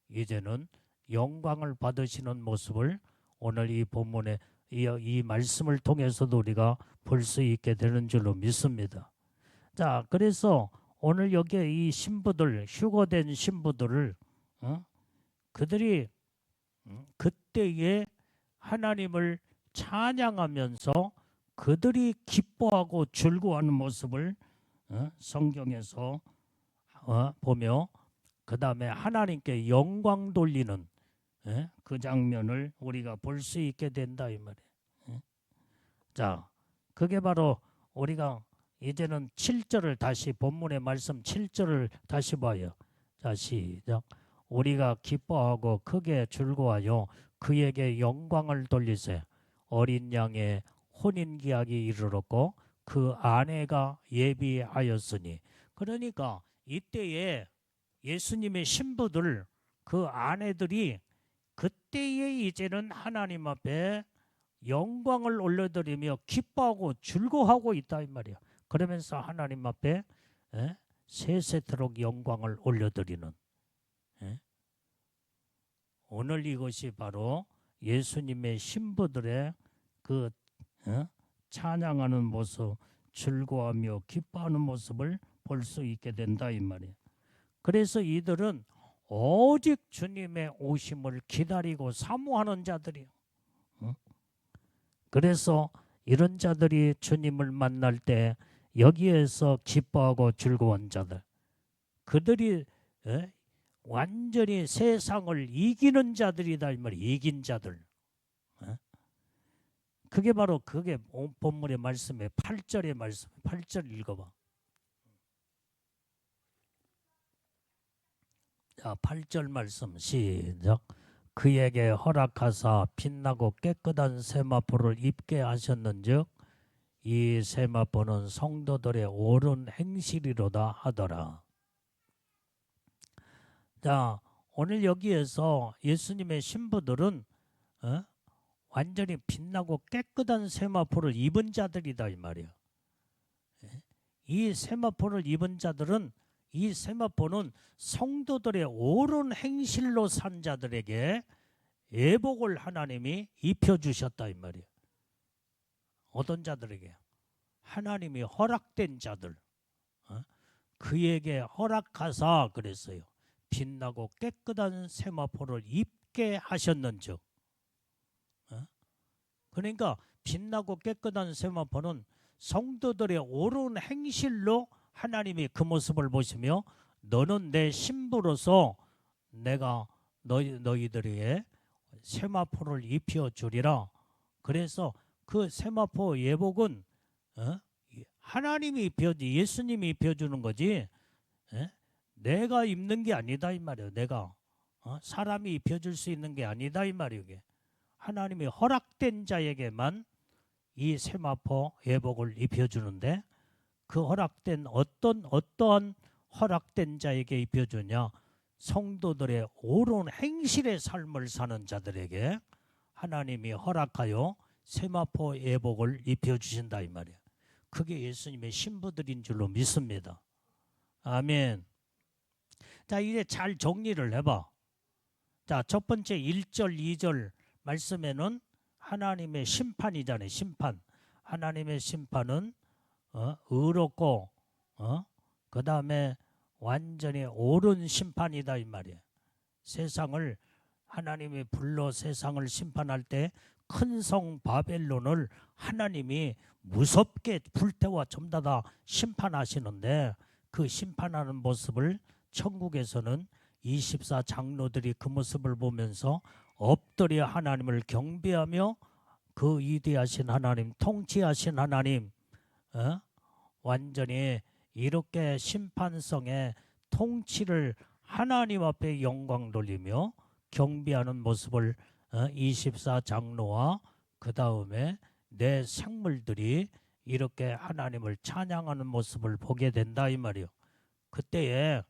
이제는 영광을 받으시는 모습을 오늘 이 본문의 이 말씀을 통해서도 우리가 볼 수 있게 되는 줄로 믿습니다. 자, 그래서 오늘 여기에 이 신부들, 휴거된 신부들을 그들이 그때에 하나님을 찬양하면서 그들이 기뻐하고 즐거워하는 모습을 성경에서 보며 그 다음에 하나님께 영광 돌리는 그 장면을 우리가 볼 수 있게 된다 이 말이에요. 자, 그게 바로 우리가 이제는 7절을 다시 본문의 말씀 7절을 다시 봐요. 자, 시작. 우리가 기뻐하고 크게 즐거워하여 그에게 영광을 돌리세. 어린 양의 혼인기약이 이르렀고 그 아내가 예비하였으니. 그러니까 이때에 예수님의 신부들 그 아내들이 그때에 이제는 하나님 앞에 영광을 올려드리며 기뻐하고 즐거워하고 있다 이 말이야. 그러면서 하나님 앞에 세세토록 영광을 올려드리는 오늘 이것이 바로 예수님의 신부들의 그 찬양하는 모습, 즐거워하며 기뻐하는 모습을 볼 수 있게 된다 이 말이에요. 그래서 이들은 오직 주님의 오심을 기다리고 사모하는 자들이에요. 그래서 이런 자들이 주님을 만날 때 여기에서 기뻐하고 즐거운 자들, 그들이 완전히 세상을 이기는 자들이다 이 말이에요. 이긴 자들. 그게 바로 그게 본문의 말씀에 8절의 말씀. 8절 읽어봐. 자, 8절 말씀 시작. 그에게 허락하사 빛나고 깨끗한 세마포를 입게 하셨는즉 이 세마포는 성도들의 옳은 행실이로다 하더라. 자, 오늘 여기에서 예수님의 신부들은 완전히 빛나고 깨끗한 세마포를 입은 자들이다 이 말이에요. 이 세마포를 입은 자들은 이 세마포는 성도들의 옳은 행실로 산 자들에게 예복을 하나님이 입혀주셨다 이 말이에요. 어떤 자들에게? 하나님이 허락된 자들. 그에게 허락하사 그랬어요. 빛나고 깨끗한 세마포를 입게 하셨는즉. 그러니까 빛나고 깨끗한 세마포는 성도들의 옳은 행실로 하나님이 그 모습을 보시며 너는 내 신부로서 내가 너희들에게 세마포를 입혀주리라. 그래서 그 세마포 예복은 하나님이 입혀지 예수님이 입혀주는 거지 내가 입는 게 아니다 이 말이에요. 내가 사람이 입혀줄 수 있는 게 아니다 이 말이에요. 이게. 하나님이 허락된 자에게만 이 세마포 예복을 입혀주는데 그 허락된 어떠한 허락된 자에게 입혀주냐? 성도들의 옳은 행실의 삶을 사는 자들에게 하나님이 허락하여 세마포 예복을 입혀주신다 이 말이에요. 그게 예수님의 신부들인 줄로 믿습니다. 아멘. 자, 이제 잘 정리를 해봐. 자, 첫 번째 1절, 2절 말씀에는 하나님의 심판이잖아요. 심판. 하나님의 심판은 의롭고 그 다음에 완전히 옳은 심판이다 이 말이에요. 세상을 하나님이 불러 세상을 심판할 때 큰 성 바벨론을 하나님이 무섭게 불태워 전부 다 심판하시는데 그 심판하는 모습을 천국에서는 24 장로들이 그 모습을 보면서 엎드려 하나님을 경배하며 그 위대하신 하나님, 통치하신 하나님, 완전히 이렇게 심판성의 통치를 하나님 앞에 영광 돌리며 경배하는 모습을 24 장로와 그 다음에 내 생물들이 이렇게 하나님을 찬양하는 모습을 보게 된다 이 말이요. 그때에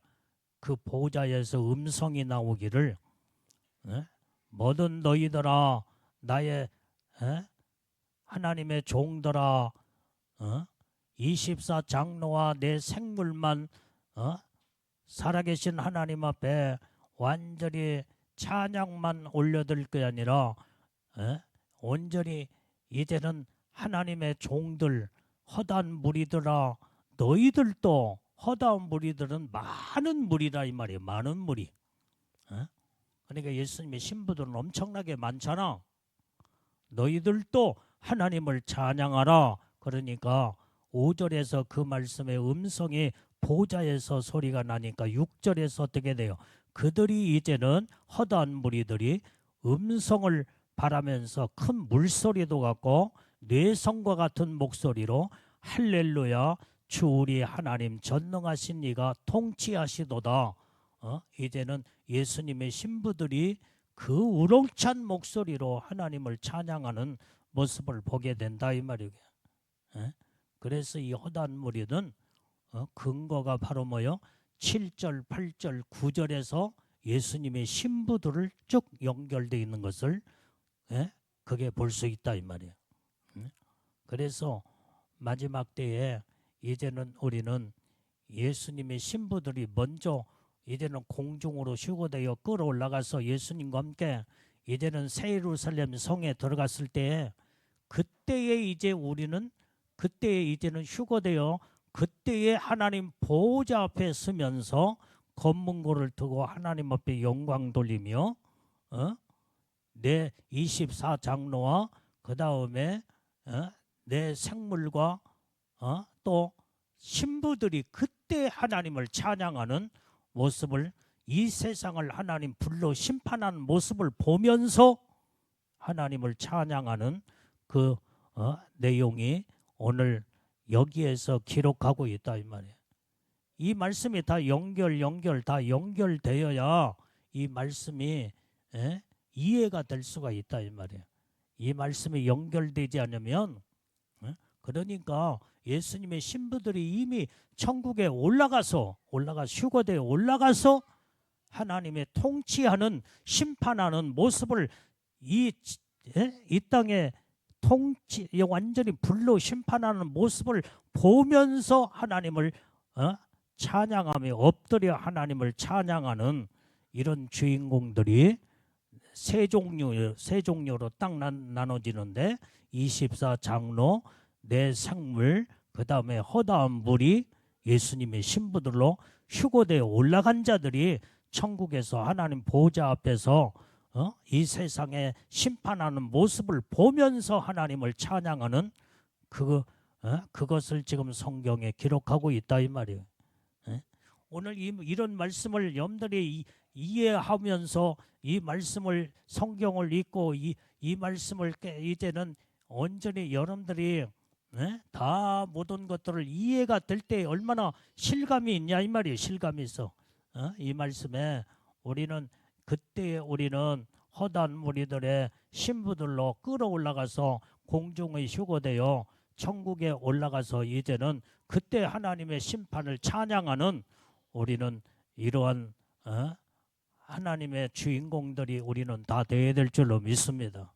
그 보좌에서 음성이 나오기를 모든 너희들아 나의 하나님의 종들아 24 장로와 내 생물만 살아계신 하나님 앞에 완전히 찬양만 올려드릴 게 아니라 온전히 이제는 하나님의 종들 허다한 무리들아 너희들도 허다한 무리들은 많은 무리다 이 말이에요. 많은 무리. 그러니까 예수님의 신부들은 엄청나게 많잖아. 너희들도 하나님을 찬양하라. 그러니까 5절에서 그 말씀의 음성이 보좌에서 소리가 나니까 6절에서 어떻게 돼요? 그들이 이제는 허다한 무리들이 음성을 바라면서 큰 물소리도 같고 뇌성과 같은 목소리로 할렐루야 주 우리 하나님 전능하신 이가 통치하시도다. 이제는 예수님의 신부들이 그 우렁찬 목소리로 하나님을 찬양하는 모습을 보게 된다 이 말이에요. 그래서 이 허다한 무리는 근거가 바로 뭐요? 7절, 8절, 9절에서 예수님의 신부들을 쭉 연결되어 있는 것을 그게 볼 수 있다 이 말이에요. 그래서 마지막 때에 이제는 우리는 예수님의 신부들이 먼저 이제는 공중으로 휴거되어 끌어올라가서 예수님과 함께 이제는 새 예루살렘 성에 들어갔을 때 그때에 이제 우리는 그때에 이제는 휴거되어 그때에 하나님 보호자 앞에 서면서 검문고를 두고 하나님 앞에 영광 돌리며 내 24 장로와 그 다음에 내 생물과 또 신부들이 그때 하나님을 찬양하는 모습을 이 세상을 하나님 불러 심판하는 모습을 보면서 하나님을 찬양하는 그 내용이 오늘 여기에서 기록하고 있다 이 말이에요. 이 말씀이 다 다 연결되어야 이 말씀이 이해가 될 수가 있다 이 말이에요. 이 말씀이 연결되지 않으면 그러니까 예수님의 신부들이 이미 천국에 올라가서 휴거되어 올라가서 하나님의 통치하는 심판하는 모습을 이 땅에 완전히 불로 심판하는 모습을 보면서 하나님을 찬양하며 엎드려 하나님을 찬양하는 이런 주인공들이 세 종류로 딱 나눠지는데 24 장로, 내 생물, 그 다음에 허다한 무리, 예수님의 신부들로 휴거되어 올라간 자들이 천국에서 하나님 보호자 앞에서 이 세상에 심판하는 모습을 보면서 하나님을 찬양하는 그것을 지금 성경에 기록하고 있다 이 말이에요. 오늘 이런 말씀을 여러분들이 이해하면서 이 말씀을 성경을 읽고 이 말씀을 이제는 온전히 여러분들이 다 모든 것들을 이해가 될 때 얼마나 실감이 있냐 이 말이에요. 실감이 있어. 이 말씀에 우리는 그때 우리는 허다한 무리들의 신부들로 끌어올라가서 공중의 휴거되어 천국에 올라가서 이제는 그때 하나님의 심판을 찬양하는 우리는 이러한 하나님의 주인공들이 우리는 다 되어야 될 줄로 믿습니다.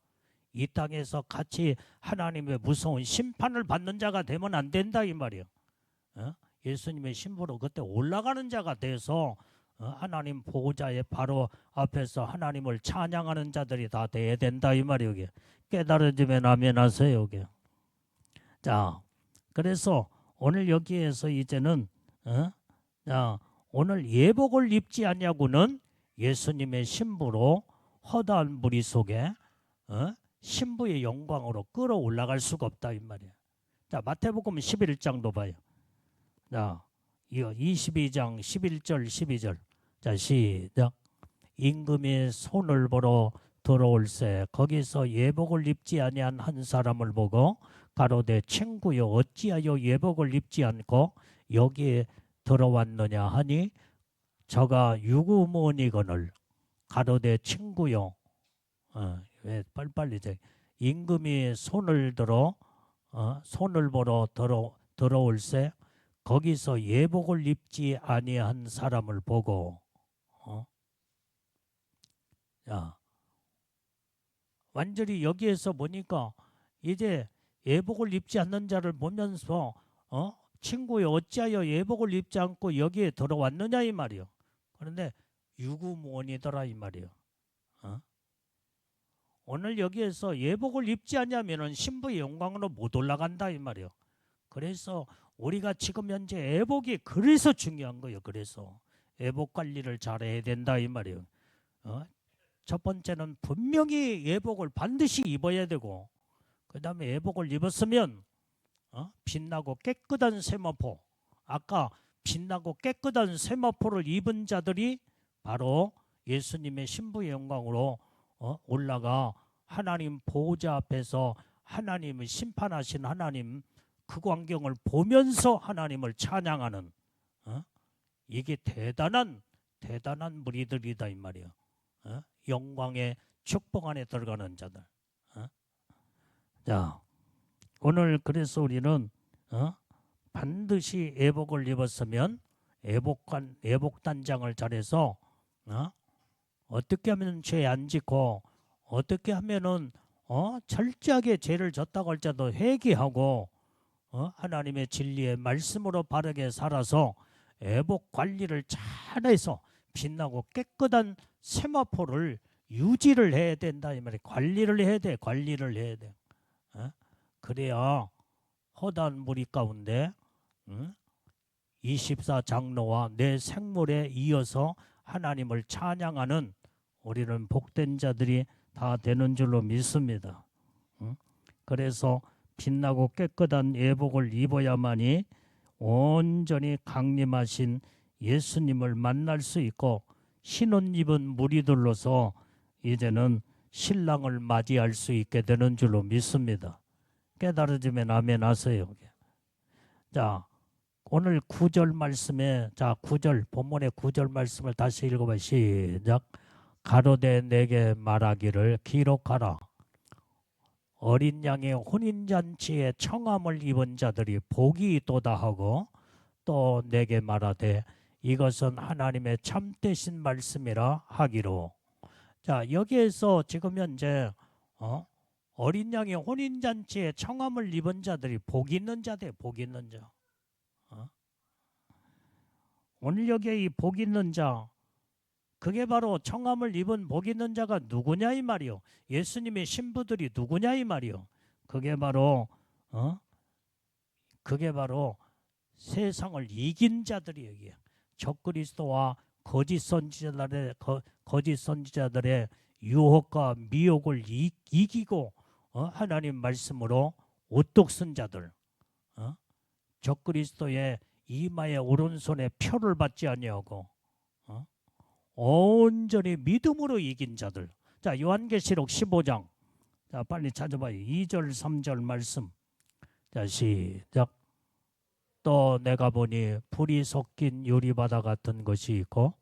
이 땅에서 같이 하나님의 무서운 심판을 받는 자가 되면 안 된다 이 말이에요. 예수님의 신부로 그때 올라가는 자가 돼서 하나님 보호자의 바로 앞에서 하나님을 찬양하는 자들이 다 돼야 된다 이 말이에요. 여기 깨달아지면 아멘 하세요. 여기. 자, 그래서 오늘 여기에서 이제는 자, 오늘 예복을 입지 아니하고는 예수님의 신부로 허다한 무리 속에 신부의 영광으로 끌어올라갈 수가 없다 이 말이야. 자, 마태복음 11장도 봐요. 자, 이거 22장 11절 12절. 자, 시작. 임금이 손을 보러 들어올세 거기서 예복을 입지 아니한 한 사람을 보고 가로되 친구여 어찌하여 예복을 입지 않고 여기에 들어왔느냐 하니 저가 유구무니거늘 가로되 친구여 왜 빨리빨리 임금이 손을 들어 손을 보러 들어올세 거기서 예복을 입지 아니한 사람을 보고 야, 완전히 여기에서 보니까 이제 예복을 입지 않는 자를 보면서 친구여 어찌하여 예복을 입지 않고 여기에 들어왔느냐 이 말이요. 그런데 유구무원이더라 이 말이요. 오늘 여기에서 예복을 입지 않냐면은 신부의 영광으로 못 올라간다 이 말이요. 그래서 우리가 지금 현재 예복이 그래서 중요한 거예요. 그래서 예복 관리를 잘해야 된다 이 말이요. 첫 번째는 분명히 예복을 반드시 입어야 되고 그 다음에 예복을 입었으면 빛나고 깨끗한 세마포 아까 빛나고 깨끗한 세마포를 입은 자들이 바로 예수님의 신부의 영광으로 올라가 하나님 보호자 앞에서 하나님을 심판하신 하나님 그 광경을 보면서 하나님을 찬양하는 이게 대단한 무리들이다 이 말이에요. 영광의 축복 안에 들어가는 자들. 자, 오늘 그래서 우리는 반드시 예복을 입었으면 예복단장을 잘해서 어떻게 하면 죄 안 짓고 어떻게 하면은 철저하게 죄를 졌다고 할지라도 회개하고 하나님의 진리의 말씀으로 바르게 살아서 예복 관리를 잘해서 빛나고 깨끗한 세마포를 유지를 해야 된다 이 말이에요. 관리를 해야 돼. 관리를 해야 돼. 그래야 허다한 무리 가운데 24장로와 내 생물에 이어서 하나님을 찬양하는 우리는 복된 자들이 다 되는 줄로 믿습니다. 그래서 빛나고 깨끗한 예복을 입어야만이 온전히 강림하신 예수님을 만날 수 있고 신혼 입은 무리들로서 이제는 신랑을 맞이할 수 있게 되는 줄로 믿습니다. 깨달아지면 아멘 하세요. 자, 오늘 9절 말씀에 자 9절 본문의 9절 말씀을 다시 읽어봐. 시작. 가로되 내게 말하기를 기록하라. 어린 양의 혼인잔치에 청함을 입은 자들이 복이 있도다 하고 또 내게 말하되 이것은 하나님의 참되신 말씀이라 하기로. 자, 여기에서 지금 현재 어린 양의 혼인잔치에 청함을 입은 자들이 복 있는 자들, 복 있는 자. 오늘 여기에 이 복 있는 자, 그게 바로 청함을 입은 복 있는 자가 누구냐 이 말이요. 예수님의 신부들이 누구냐 이 말이요. 그게 바로 세상을 이긴 자들이 여기에 적그리스도와 거짓 선지자들의 유혹과 미혹을 이기고 하나님 말씀으로 우뚝 선 자들, 적그리스도의 이마에 오른손에 표를 받지 아니하고 온전히 믿음으로 이긴 자들. 자, 요한계시록 15장. 자, 빨리 찾아봐요. 2절 3절 말씀. 자, 시작. 또 내가 보니 불이 섞인 유리바다 같은 것이 있고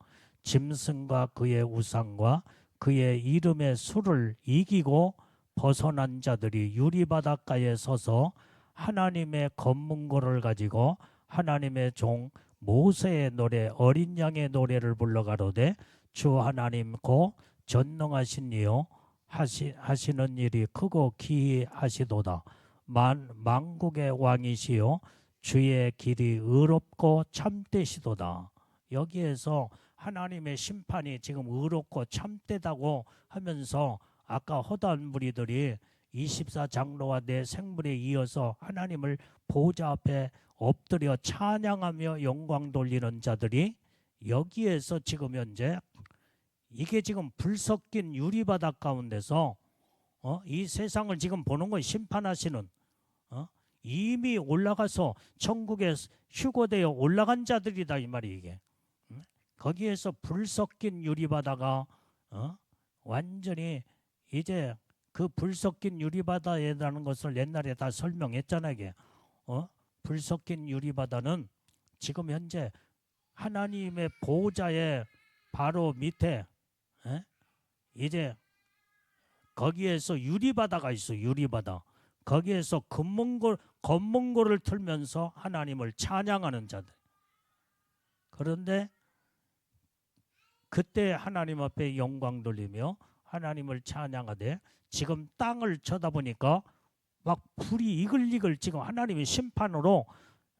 짐승과 그의 우상과 그의 이름의 수를 이기고 벗어난 자들이 유리바닷가에 서서 하나님의 검문고를 가지고 하나님의 종 모세의 노래 어린 양의 노래를 불러가로되 주 하나님 고 전능하신 이요 하시는 일이 크고 기이하시도다. 만국의 왕이시요 주의 길이 의롭고 참되시도다. 여기에서 하나님의 심판이 지금 의롭고 참되다고 하면서 아까 허다한 무리들이 24장로와 내 생물에 이어서 하나님을 보좌 앞에 엎드려 찬양하며 영광 돌리는 자들이 여기에서 지금 현재 이게 지금 불 섞인 유리바닥 가운데서 이 세상을 지금 보는 건 심판하시는 이미 올라가서 천국에 휴거되어 올라간 자들이다 이 말이 이게. 거기에서 불 섞인 유리바다가 완전히 이제 그 불 섞인 유리바다에라는 것을 옛날에 다 설명했잖아요. 이게 불 섞인 유리바다는 지금 현재 하나님의 보호자의 바로 밑에 이제 거기에서 유리바다가 있어. 유리바다. 거기에서 검문고를 틀면서 하나님을 찬양하는 자들. 그런데 그때 하나님 앞에 영광 돌리며 하나님을 찬양하되 지금 땅을 쳐다보니까 막 불이 이글이글 지금 하나님의 심판으로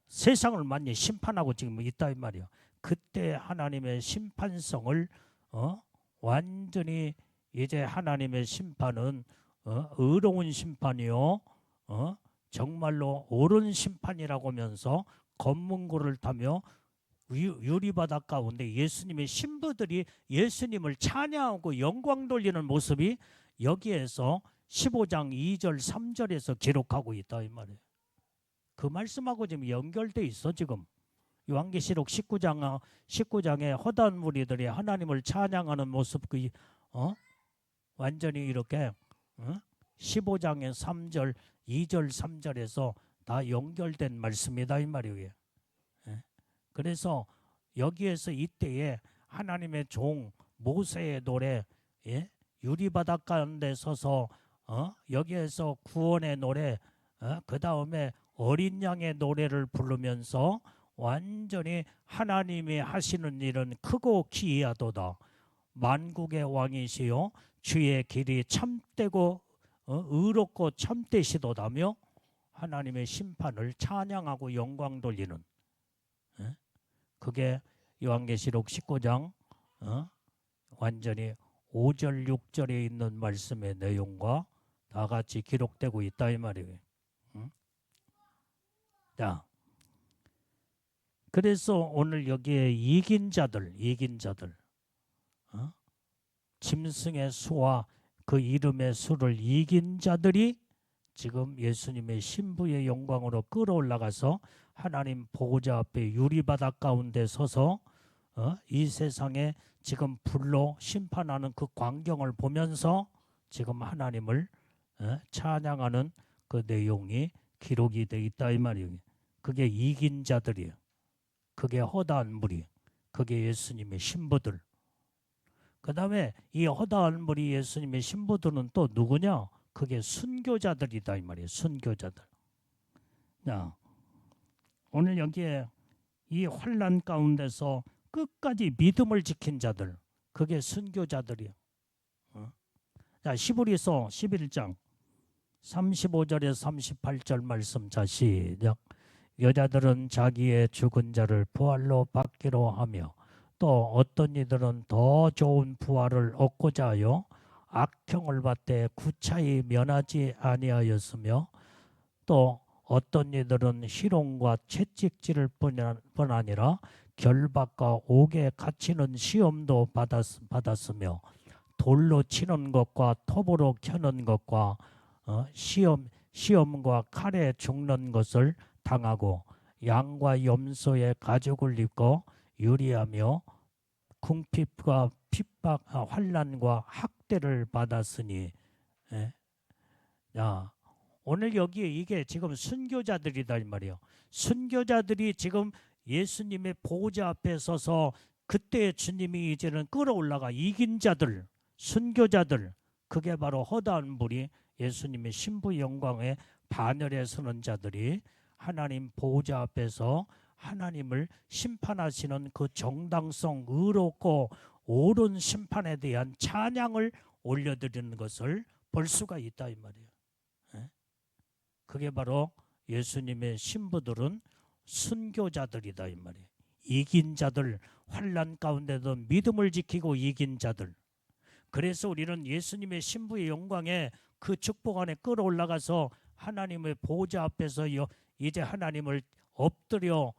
세상을 많이 심판하고 지금 있다 이 말이야. 그때 하나님의 심판성을 완전히 이제 하나님의 심판은 의로운 심판이요 정말로 옳은 심판이라고 하면서 검문고를 타며 유리바닥 가운데 예수님의 신부들이 예수님을 찬양하고 영광 돌리는 모습이 여기에서 15장 2절 3절에서 기록하고 있다 이 말이에요. 그 말씀하고 지금 연결돼 있어. 지금 요한계시록 19장에 허다한 무리들이 하나님을 찬양하는 모습 완전히 이렇게 15장의 3절 2절 3절에서 다 연결된 말씀이다 이 말이에요. 그래서 여기에서 이때에 하나님의 종 모세의 노래 유리바닥 가운데 서서 여기에서 구원의 노래 그 다음에 어린 양의 노래를 부르면서 완전히 하나님이 하시는 일은 크고 기이하도다. 만국의 왕이시요 주의 길이 참되고 의롭고 참되시도다며 하나님의 심판을 찬양하고 영광 돌리는 그게 요한계시록 19장 완전히 5절 6절에 있는 말씀의 내용과 다 같이 기록되고 있다 이 말이에요. 자, 그래서 오늘 여기에 이긴 자들 짐승의 수와 그 이름의 수를 이긴 자들이 지금 예수님의 신부의 영광으로 끌어올라가서 하나님 보호자 앞에 유리바닥 가운데 서서 이 세상에 지금 불로 심판하는 그 광경을 보면서 지금 하나님을 찬양하는 그 내용이 기록이 되어 있다 이 말이에요. 그게 이긴 자들이에요. 그게 허다한 무리, 그게 예수님의 신부들. 그 다음에 이 허다한 무리 예수님의 신부들은 또 누구냐? 그게 순교자들이다 이 말이에요. 순교자들. 자, 오늘 여기에 이 환난 가운데서 끝까지 믿음을 지킨 자들, 그게 순교자들이에요. 자, 히브리서 11장 35절에서 38절 말씀 자 시작. 여자들은 자기의 죽은 자를 부활로 받기로 하며 또 어떤 이들은 더 좋은 부활을 얻고자 하여 악형을 받되 구차히 면하지 아니하였으며 또 어떤 이들은 희롱과 채찍질을 뿐 아니라 결박과 옥에 갇히는 시험도 받았으며 돌로 치는 것과 톱으로 켜는 것과 시험과 칼에 죽는 것을 당하고 양과 염소의 가죽을 입고 유리하며 궁핍과 핍박, 환난과 학대를 받았으니 야, 오늘 여기에 이게 지금 순교자들이다 이 말이에요. 순교자들이 지금 예수님의 보호자 앞에 서서 그때 주님이 이제는 끌어올라가 이긴 자들, 순교자들, 그게 바로 허다한 무리 예수님의 신부 영광의 반열에 서는 자들이 하나님 보호자 앞에서 하나님을 심판하시는 그 정당성, 의롭고 옳은 심판에 대한 찬양을 올려드리는 것을 볼 수가 있다 이 말이에요. 그게 바로 예수님의 신부들은 순교자들이다 이 말이에요. 이긴 자들, 환난 가운데도 믿음을 지키고 이긴 자들. 그래서 우리는 예수님의 신부의 영광에 그 축복 안에 끌어올라가서 하나님의 보좌 앞에서 이제 하나님을 엎드려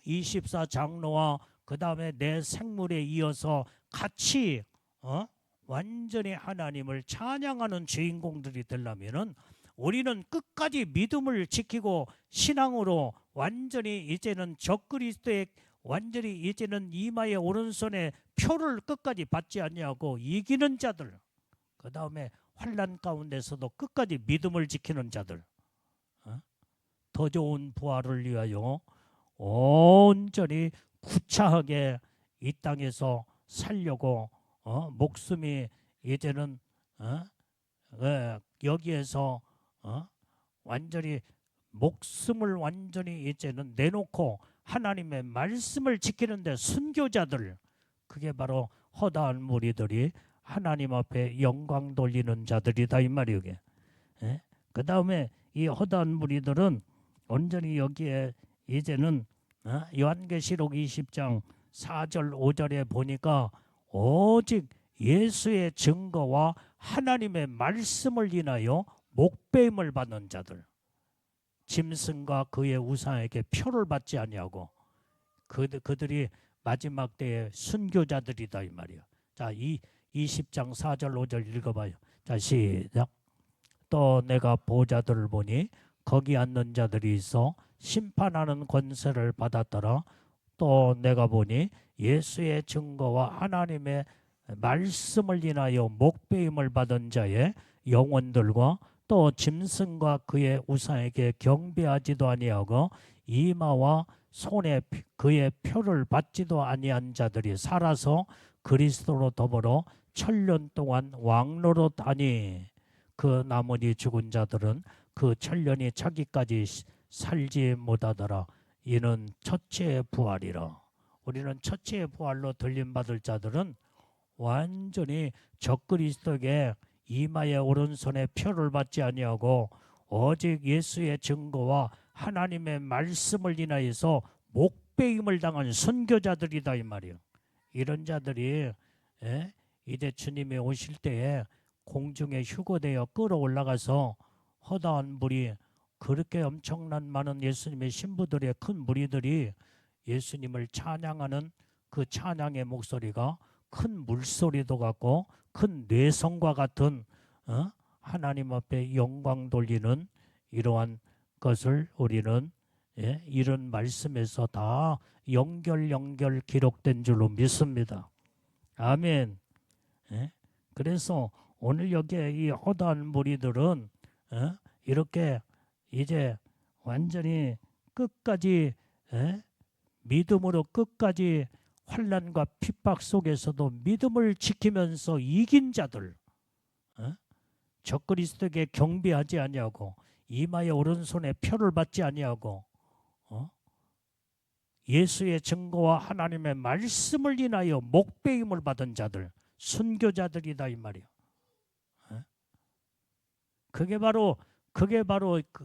24 장로와 그 다음에 내 생물에 이어서 같이 완전히 하나님을 찬양하는 주인공들이 되려면은 우리는 끝까지 믿음을 지키고 신앙으로 완전히 이제는 적그리스도의 완전히 이제는 이마의 오른손에 표를 끝까지 받지 아니하고 이기는 자들, 그 다음에 환난 가운데서도 끝까지 믿음을 지키는 자들, 더 좋은 부활을 위하여 온전히 구차하게 이 땅에서 살려고 목숨이 이제는 여기에서 완전히 목숨을 완전히 이제는 내놓고 하나님의 말씀을 지키는데 순교자들, 그게 바로 허다한 무리들이 하나님 앞에 영광 돌리는 자들이다 이 말이에요. 그 다음에 이 허다한 무리들은 온전히 여기에 이제는 요한계시록 20장 4절 5절에 보니까 오직 예수의 증거와 하나님의 말씀을 인하여 목배임을 받는 자들, 짐승과 그의 우상에게 표를 받지 아니하고 그들이 마지막 때의 순교자들이다 이 말이야. 자, 이 20장 4절 5절 읽어봐요. 자, 시작. 또 내가 보좌들을 보니 거기 앉는 자들이 있어 심판하는 권세를 받았더라. 또 내가 보니 예수의 증거와 하나님의 말씀을 인하여 목배임을 받은 자의 영혼들과 또 짐승과 그의 우상에게 경배하지도 아니하고 이마와 손에 그의 표를 받지도 아니한 자들이 살아서 그리스도로 더불어 천년 동안 왕노릇하니 그 나머지 죽은 자들은 그 천년이 차기까지 살지 못하더라. 이는 첫째의 부활이라. 우리는 첫째의 부활로 들림받을 자들은 완전히 적그리스도에게 이마의 오른손에 표를 받지 아니하고 오직 예수의 증거와 하나님의 말씀을 인하여서 목배임을 당한 선교자들이다 이 말이에요. 이런 자들이 이제 주님이 오실 때에 공중에 휴거되어 끌어올라가서 허다한 무리, 그렇게 엄청난 많은 예수님의 신부들의 큰 무리들이 예수님을 찬양하는 그 찬양의 목소리가 큰 물소리도 같고 큰 뇌성과 같은 하나님 앞에 영광 돌리는 이러한 것을 우리는 이런 말씀에서 다 연결 기록된 줄로 믿습니다. 아멘. 그래서 오늘 여기에 이 허다한 무리들은 이렇게 이제 완전히 끝까지 믿음으로 끝까지 환난과 핍박 속에서도 믿음을 지키면서 이긴 자들, 적그리스도에게 경배하지 아니하고 이마의 오른손에 표를 받지 아니하고 예수의 증거와 하나님의 말씀을 인하여 목배임을 받은 자들, 순교자들이다 이 말이에요. 그게 바로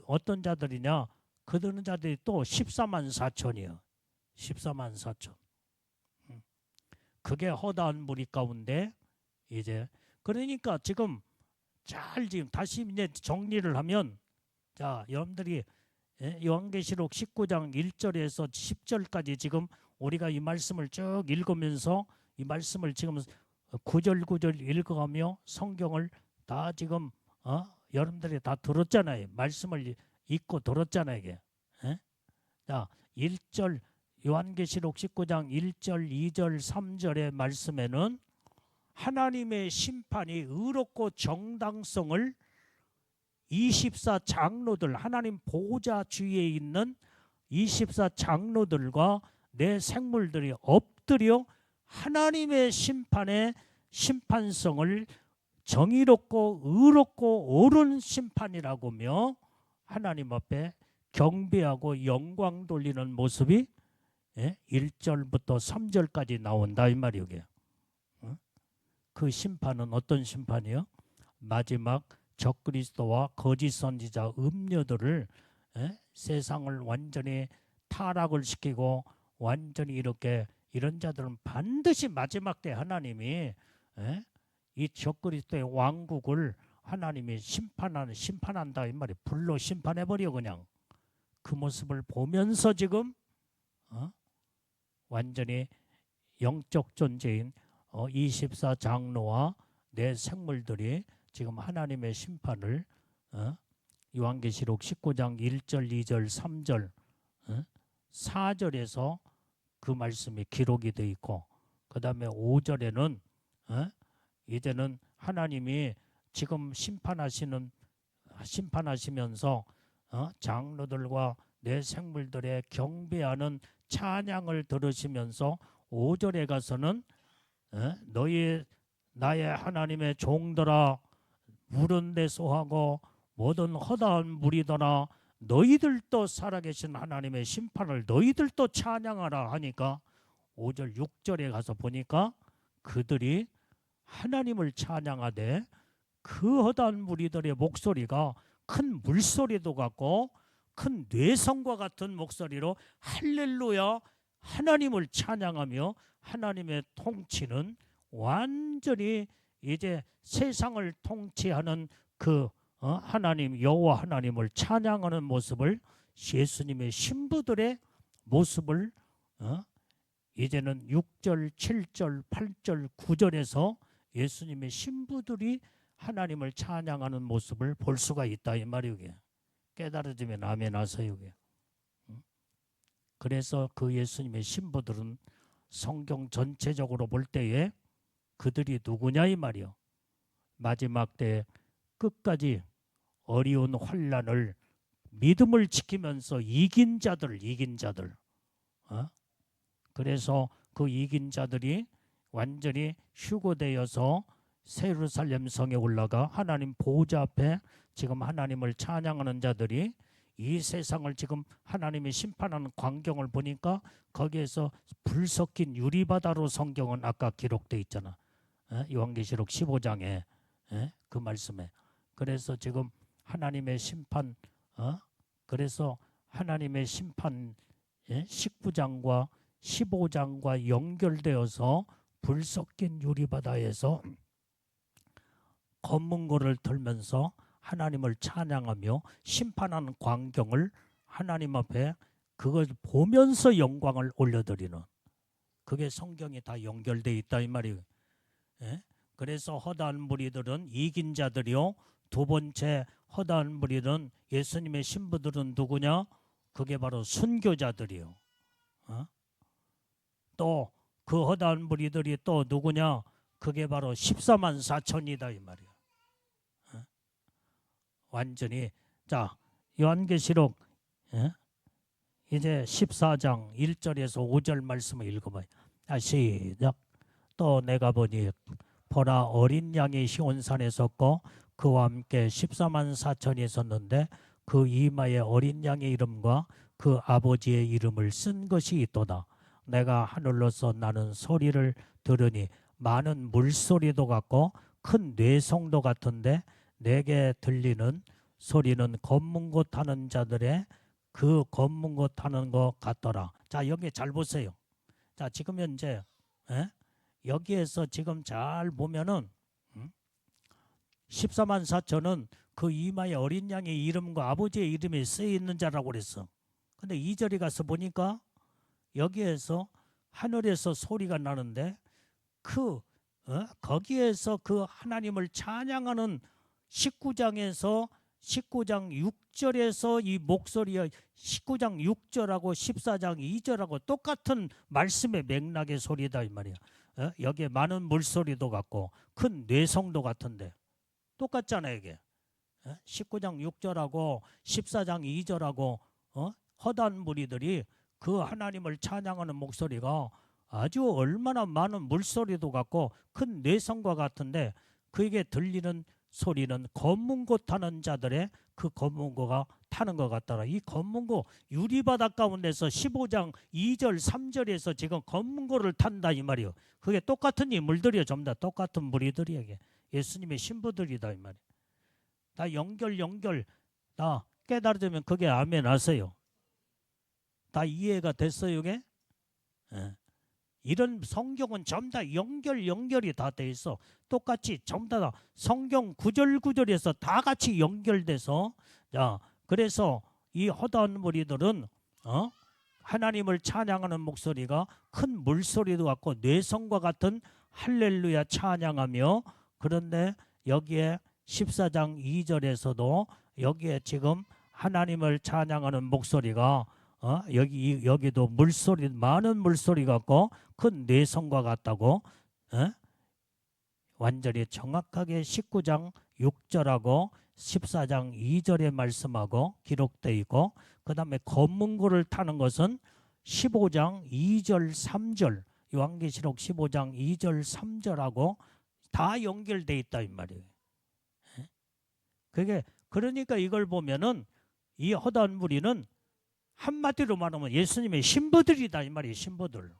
어떤 자들이냐? 그들은 자들이 또 14만 4천이에요. 14만 4천. 그게 허다한 무리 가운데 이제 그러니까 지금 다시 이제 정리를 하면, 자, 여러분들이 요한계시록 19장 1절에서 10절까지 지금 우리가 이 말씀을 쭉 읽으면서 이 말씀을 지금 구절 읽어가며 성경을 다 지금 여러분들이 다 들었잖아요. 말씀을 읽고 들었잖아요. 이게. 자, 1절 요한계시록 19장 1절, 2절, 3절의 말씀에는 하나님의 심판이 의롭고 정당성을 24 장로들, 하나님 보좌 주위에 있는 24 장로들과 내 생물들이 엎드려 하나님의 심판의 심판성을 정의롭고 의롭고 옳은 심판이라고며 하나님 앞에 경배하고 영광 돌리는 모습이 1절부터 3절까지 나온다 이 말이에요. 그 심판은 어떤 심판이요? 마지막 적그리스도와 거짓 선지자 음녀들을 세상을 완전히 타락을 시키고 완전히 이렇게 이런 자들은 반드시 마지막 때 하나님이 이 적그리스도의 왕국을 하나님이 심판한다 이 말이 불로 심판해버려 그냥. 그 모습을 보면서 지금 완전히 영적 존재인 24장로와 내 생물들이 지금 하나님의 심판을 요한계시록 19장 1절 2절 3절 4절에서 그 말씀이 기록이 되어 있고 그 다음에 5절에는 이제는 하나님이 지금 심판하시면서 장로들과 내 생물들의 경배하는 찬양을 들으시면서 5절에 가서는 너희 나의 하나님의 종들아 물은 데 소하고 모든 허다한 물이더라 너희들도 살아계신 하나님의 심판을 너희들도 찬양하라 하니까 5절 6절에 가서 보니까 그들이 하나님을 찬양하되 그 허다한 무리들의 목소리가 큰 물소리도 같고 큰 뇌성과 같은 목소리로 할렐루야 하나님을 찬양하며 하나님의 통치는 완전히 이제 세상을 통치하는 그 하나님 여호와 하나님을 찬양하는 모습을 예수님의 신부들의 모습을 이제는 6절, 7절, 8절, 9절에서 예수님의 신부들이 하나님을 찬양하는 모습을 볼 수가 있다 이 말이에요. 깨달아지면 아멘 하세요. 그래서 그 예수님의 신부들은 성경 전체적으로 볼 때에 그들이 누구냐 이 말이요. 마지막 때 끝까지 어려운 환난을 믿음을 지키면서 이긴 자들. 그래서 그 이긴 자들이 완전히 휴거되어서 예루살렘 성에 올라가 하나님 보호자 앞에 지금 하나님을 찬양하는 자들이 이 세상을 지금 하나님이 심판하는 광경을 보니까 거기에서 불 섞인 유리바다로 성경은 아까 기록되어 있잖아. 요한계시록 15장에 그 말씀에. 그래서 지금 하나님의 심판 그래서 하나님의 심판 19장과 15장과 연결되어서 불 섞인 유리바다에서 검문고를 들면서 하나님을 찬양하며 심판하는 광경을 하나님 앞에 그걸 보면서 영광을 올려드리는 그게 성경이 다 연결되어 있다 이 말이에요. 그래서 허다한 무리들은 이긴 자들이요. 두 번째 허다한 무리는 예수님의 신부들은 누구냐? 그게 바로 순교자들이요. 또 그 허다한 무리들이 또 누구냐? 그게 바로 14만 4천이다 이 말이에요. 완전히 자 요한계시록 이제 14장 1절에서 5절 말씀을 읽어봐요. 시작. 또 내가 보니 보라 어린 양이 시온산에 섰고 그와 함께 14만 4천이 섰는데 그 이마에 어린 양의 이름과 그 아버지의 이름을 쓴 것이 있도다. 내가 하늘로서 나는 소리를 들으니 많은 물소리도 같고 큰 뇌성도 같은데 내게 들리는 소리는 검문고 타는 자들의 그 검문고 타는 것 같더라. 자 여기 잘 보세요. 자 지금 현재 여기에서 지금 잘 보면은 14만 4천은 그 이마에 어린 양의 이름과 아버지의 이름이 쓰여 있는 자라고 그랬어. 근데 2절에 가서 보니까 여기에서 하늘에서 소리가 나는데 거기에서 그 하나님을 찬양하는 19장 6절에서 이 목소리가 19장 6절하고 14장 2절하고 똑같은 말씀의 맥락의 소리다 이 말이야. 여기에 많은 물소리도 같고 큰 뇌성도 같은데 똑같잖아요 이게. 19장 6절하고 14장 2절하고 허다한 무리들이 그 하나님을 찬양하는 목소리가 아주 얼마나 많은 물소리도 같고 큰 뇌성과 같은데 그에게 들리는 소리는 검문고 타는 자들의 그 검문고가 타는 것 같더라. 이 검문고 유리바다 가운데서 15장 2절 3절에서 지금 검문고를 탄다 이 말이요. 그게 똑같은 인물들이요. 전부 다 똑같은 무리들이에요. 예수님의 신부들이다 이 말이에요. 다 연결 다 깨달으면 그게 아멘 하세요. 다 이해가 됐어요 이게? 예. 이런 성경은 전부 다 연결이 다 돼 있어. 똑같이 전부 다 성경 구절구절에서 다 같이 연결돼서, 자, 그래서 이 허다한 무리들은 하나님을 찬양하는 목소리가 큰 물소리도 같고 뇌성과 같은 할렐루야 찬양하며, 그런데 여기에 14장 2절에서도 여기에 지금 하나님을 찬양하는 목소리가 여기도 물소리, 많은 물소리 같고 큰 뇌성과 같다고 완전히 정확하게 19장 6절하고 14장 2절의 말씀하고 기록되어 있고, 그 다음에 검문고를 타는 것은 15장 2절 3절, 요한계시록 15장 2절 3절하고 다 연결되어 있다 이 말이에요. 그게 그러니까 이걸 보면은 이 허다한 무리는 한마디로 말하면 예수님의 신부들이다 이 말이에요. 신부들.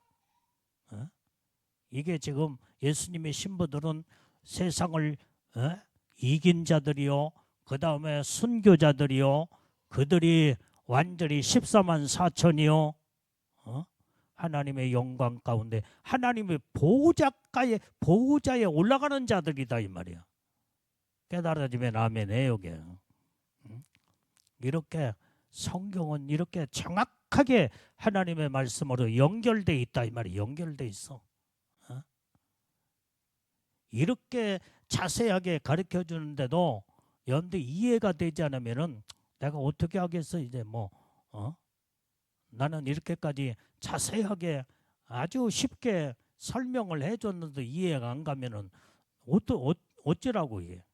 이게 지금 예수님의 신부들은 세상을 이긴 자들이요, 그 다음에 순교자들이요, 그들이 완전히 14만 4천이요, 하나님의 영광 가운데 하나님의 보호자에 올라가는 자들이다 이 말이야. 깨달아지면 아멘해요. 이렇게 성경은 이렇게 정확하게 하나님의 말씀으로 연결돼 있다 이 말이. 연결돼 있어. 이렇게 자세하게 가르쳐 주는데도 여러분들 이해가 되지 않으면은 내가 어떻게 하겠어 이제 나는 이렇게까지 자세하게 아주 쉽게 설명을 해줬는데 이해가 안 가면은 어쩌라고 이게.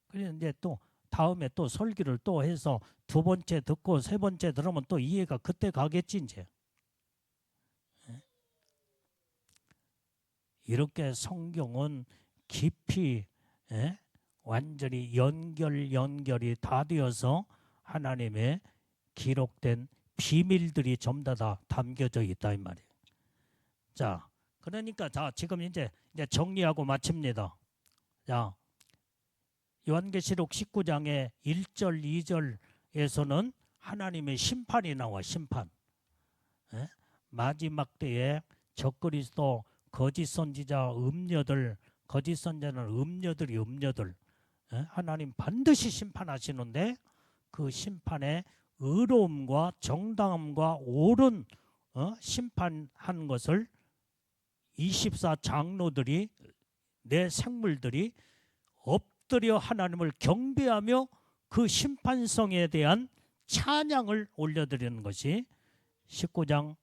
그래 이제 또 다음에 또 설교를 또 해서 두 번째 듣고 세 번째 들으면 또 이해가 그때 가겠지 이제. 이렇게 성경은 깊이 완전히 연결이 다 되어서 하나님의 기록된 비밀들이 전부 다 담겨져 있다 이 말이에요. 자, 그러니까 지금 이제 정리하고 마칩니다. 자, 요한계시록 19장의 1절 2절에서는 하나님의 심판이 나와. 심판. 마지막 때에 적그리스도 거짓 선지자 거짓 선지자는 음녀들 하나님 반드시 심판하시는데 그 심판의 의로움과 정당함과 옳은 심판한 것을 24장로들이 내 생물들이 엎드려 하나님을 경배하며 그 심판성에 대한 찬양을 올려드리는 것이 19장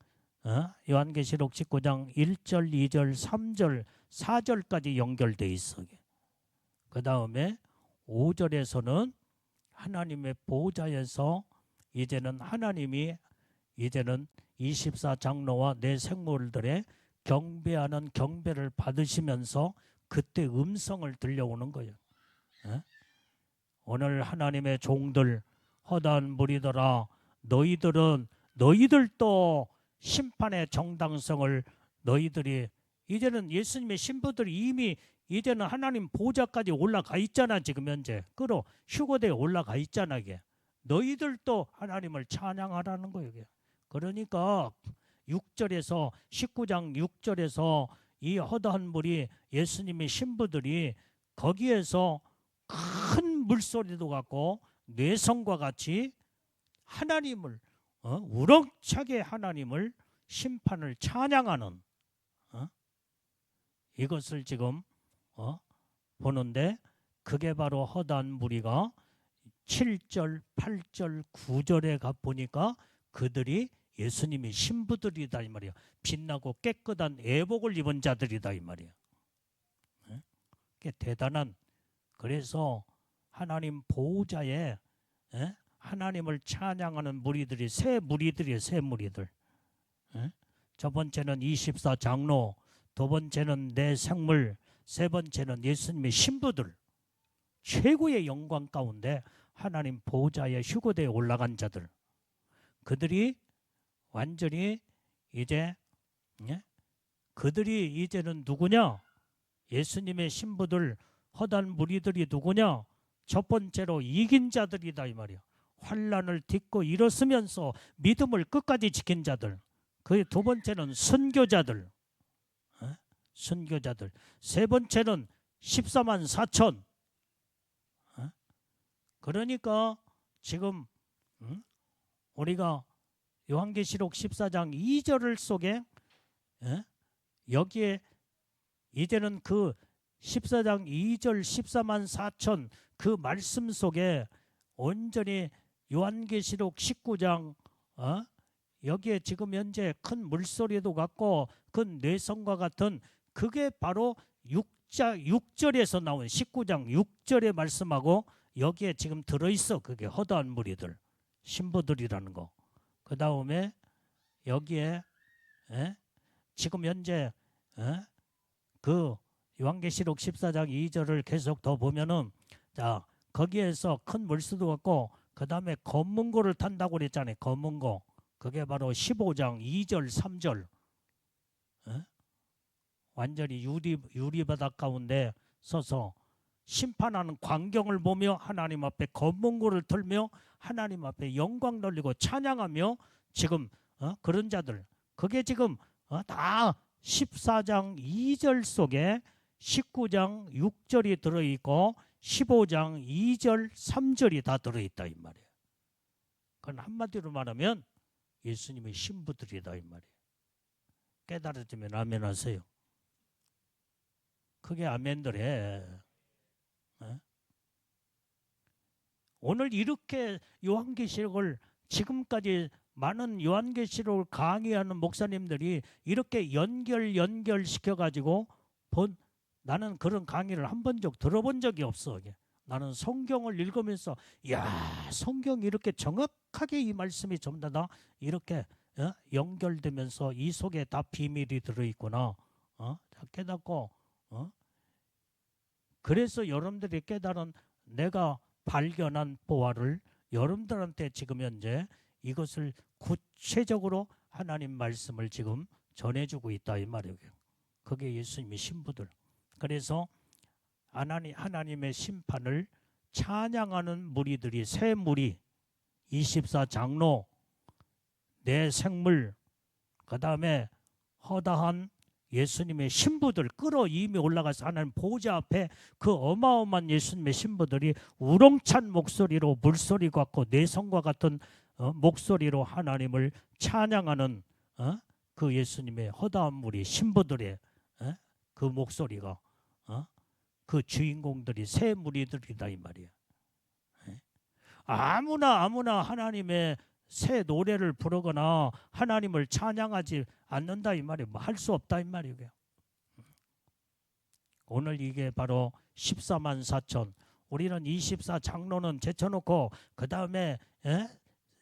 요한계시록 19장 1절 2절 3절 4절까지 연결되어 있어. 그 다음에 5절에서는 하나님의 보좌에서 이제는 하나님이 이제는 24장로와 내 생물들의 경배하는 경배를 받으시면서 그때 음성을 들려오는 거예요. 오늘 하나님의 종들 허다한 무리들아, 너희들도 심판의 정당성을 너희들이 이제는 예수님의 신부들이 이미 이제는 하나님 보좌까지 올라가 있잖아. 지금 현재 그로 휴거대에 올라가 있잖아. 이게 너희들도 하나님을 찬양하라는 거예요. 이게. 그러니까 6절에서 19장 6절에서 이 허다한 무리 예수님의 신부들이 거기에서 큰 물소리도 같고 뇌성과 같이 하나님을 우렁차게 하나님을 심판을 찬양하는 이것을 지금 보는데 그게 바로 허다한 무리가 7절, 8절, 9절에 가 보니까 그들이 예수님의 신부들이다 이 말이야. 빛나고 깨끗한 애복을 입은 자들이다 이 말이야. 대단한. 그래서 하나님 보호자에 하나님을 찬양하는 무리들이 새 무리들이에요. 새 무리들. 첫 번째는 24장로, 두 번째는 내 생물, 세 번째는 예수님의 신부들. 최고의 영광 가운데 하나님 보호자의 휴거대에 올라간 자들. 그들이 완전히 이제 그들이 이제는 누구냐? 예수님의 신부들 허다한 무리들이 누구냐? 첫 번째로 이긴 자들이다 이 말이야. 환난을 딛고 일어서면서 믿음을 끝까지 지킨 자들. 그 두 번째는 선교자들. 선교자들. 세 번째는 14만 4천. 그러니까 지금 우리가 요한계시록 14장 2절 속에 여기에 이제는 그 14장 2절 14만 4천 그 말씀 속에 온전히 요한계시록 19장 여기에 지금 현재 큰 물소리도 같고 큰 뇌성과 같은 그게 바로 6절에서 나온 19장 6절의 말씀하고 여기에 지금 들어있어. 그게 허다한 무리들 신부들이라는 거. 그 다음에 여기에 지금 현재 그 요한계시록 14장 2절을 계속 더 보면은 자 거기에서 큰 물소도 같고 그 다음에 검은고를 탄다고 그랬잖아요. 검은고. 그게 바로 15장 2절 3절 완전히 유리바닥 가운데 서서 심판하는 광경을 보며 하나님 앞에 검은고를 들며 하나님 앞에 영광 돌리고 찬양하며 지금 그런 자들 그게 지금 다 14장 2절 속에 19장 6절이 들어있고 15장 2절 3절이 다 들어있다 이 말이에요. 그건 한마디로 말하면 예수님의 신부들이다 이 말이에요. 깨달아지면 아멘 하세요. 그게 아멘들 해. 오늘 이렇게 요한계시록을 지금까지 많은 요한계시록을 강의하는 목사님들이 이렇게 연결시켜가지고 나는 그런 강의를 한 번 들어본 적이 없어. 나는 성경을 읽으면서 야 성경이 이렇게 정확하게 이 말씀이 전부 다 이렇게 연결되면서 이 속에 다 비밀이 들어있구나. 깨닫고 그래서 여러분들이 깨달은 내가 발견한 보화를 여러분들한테 지금 현재 이것을 구체적으로 하나님 말씀을 지금 전해주고 있다 이 말이에요. 그게 예수님의 신부들. 그래서 하나님의 심판을 찬양하는 무리들이 세 무리 24장로 내 생물 그 다음에 허다한 예수님의 신부들 끌어임이 올라가서 하나님 보좌 앞에 그 어마어마한 예수님의 신부들이 우렁찬 목소리로 물소리 같고 내성과 같은 목소리로 하나님을 찬양하는 그 예수님의 허다한 무리 신부들의 그 목소리가 그 주인공들이 새 무리들이다 이 말이야. 아무나 하나님의 새 노래를 부르거나 하나님을 찬양하지 않는다 이 말이에요. 뭐 할 수 없다 이 말이에요. 오늘 이게 바로 14만 4천. 우리는 24장로는 제쳐놓고 그 다음에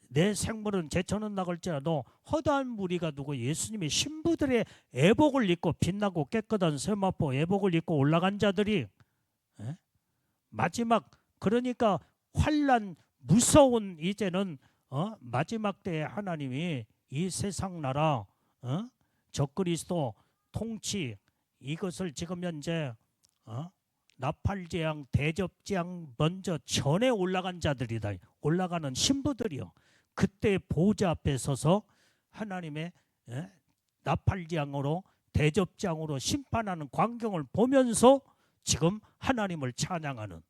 내 생물은 제쳐놓는다고 할지라도 허다한 무리가 누구 예수님의 신부들의 애복을 입고 빛나고 깨끗한 세마포 애복을 입고 올라간 자들이 마지막 그러니까 환난 무서운 이제는 마지막 때에 하나님이 이 세상 나라 적그리스도 통치 이것을 지금 현재 나팔재앙 대접재앙 먼저 전에 올라간 자들이다. 올라가는 신부들이요. 그때 보좌 앞에 서서 하나님의 나팔재앙으로 대접재앙으로 심판하는 광경을 보면서 지금 하나님을 찬양하는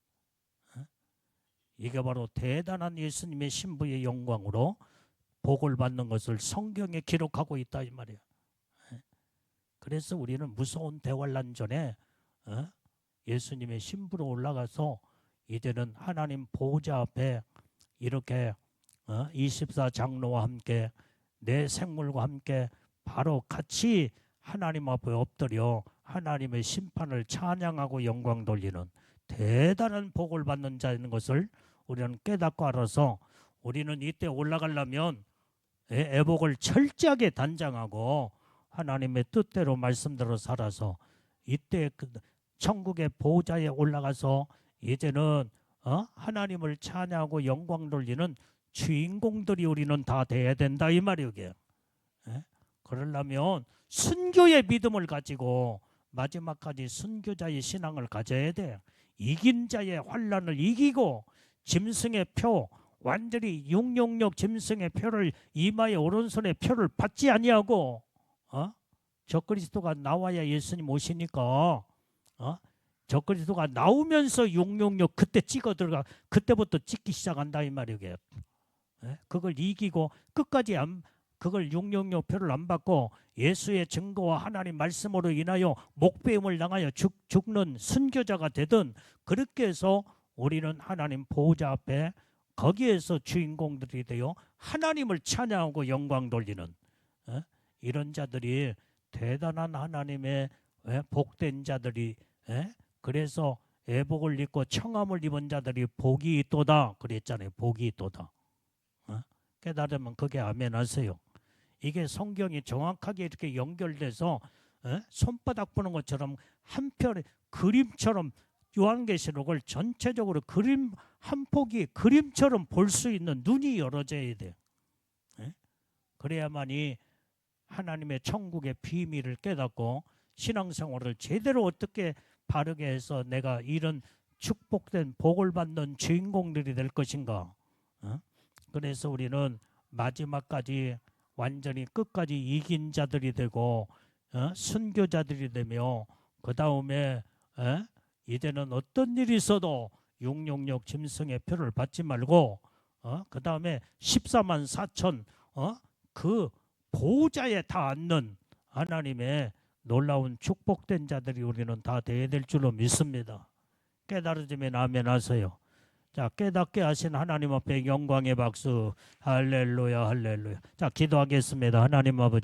이게 바로 대단한 예수님의 신부의 영광으로 복을 받는 것을 성경에 기록하고 있다 이 말이야. 그래서 우리는 무서운 대환란 전에 예수님의 신부로 올라가서 이제는 하나님 보좌 앞에 이렇게 24장로와 함께 내 생물과 함께 바로 같이 하나님 앞에 엎드려 하나님의 심판을 찬양하고 영광 돌리는 대단한 복을 받는 자인 것을 우리는 깨닫고 알아서 우리는 이때 올라가려면 애복을 철저하게 단장하고 하나님의 뜻대로 말씀대로 살아서 이때 천국의 보좌에 올라가서 이제는 하나님을 찬양하고 영광 돌리는 주인공들이 우리는 다 돼야 된다 이 말이에요. 그러려면 순교의 믿음을 가지고 마지막까지 순교자의 신앙을 가져야 돼. 이긴 자의 환난을 이기고 짐승의 표 완전히 666 짐승의 표를 이마에 오른손에 표를 받지 아니하고 적그리스도가 나와야 예수님 오시니까 적그리스도가 나오면서 666 그때 찍어 들어가 그때부터 찍기 시작한다 이 말이에요. 그걸 이기고 끝까지 그걸 666 표를 안 받고 예수의 증거와 하나님 말씀으로 인하여 목배임을 당하여 죽는 순교자가 되든 그렇게 해서 우리는 하나님 보호자 앞에 거기에서 주인공들이 되어 하나님을 찬양하고 영광 돌리는 이런 자들이 대단한 하나님의 복된 자들이 그래서 애복을 입고 청함을 입은 자들이 복이 있도다 그랬잖아요. 복이 있도다. 깨달으면 그게 아멘 하세요. 이게 성경이 정확하게 이렇게 연결돼서 손바닥 보는 것처럼 한 편의 그림처럼 요한계시록을 전체적으로 그림 한 폭이 그림처럼 볼 수 있는 눈이 열어져야 돼요. 그래야만이 하나님의 천국의 비밀을 깨닫고 신앙생활을 제대로 어떻게 바르게 해서 내가 이런 축복된 복을 받는 주인공들이 될 것인가. 그래서 우리는 마지막까지 완전히 끝까지 이긴 자들이 되고 순교자들이 되며 그 다음에 이제는 어떤 일이 있어도 666 짐승의 표를 받지 말고 그 다음에 14만 4천 그 보호자에 다 앉는 하나님의 놀라운 축복된 자들이 우리는 다 되어야 될 줄로 믿습니다. 깨달으시면 아멘 하세요. 자, 깨닫게 하신 하나님 앞에 영광의 박수. 할렐루야 할렐루야. 자, 기도하겠습니다. 하나님 아버지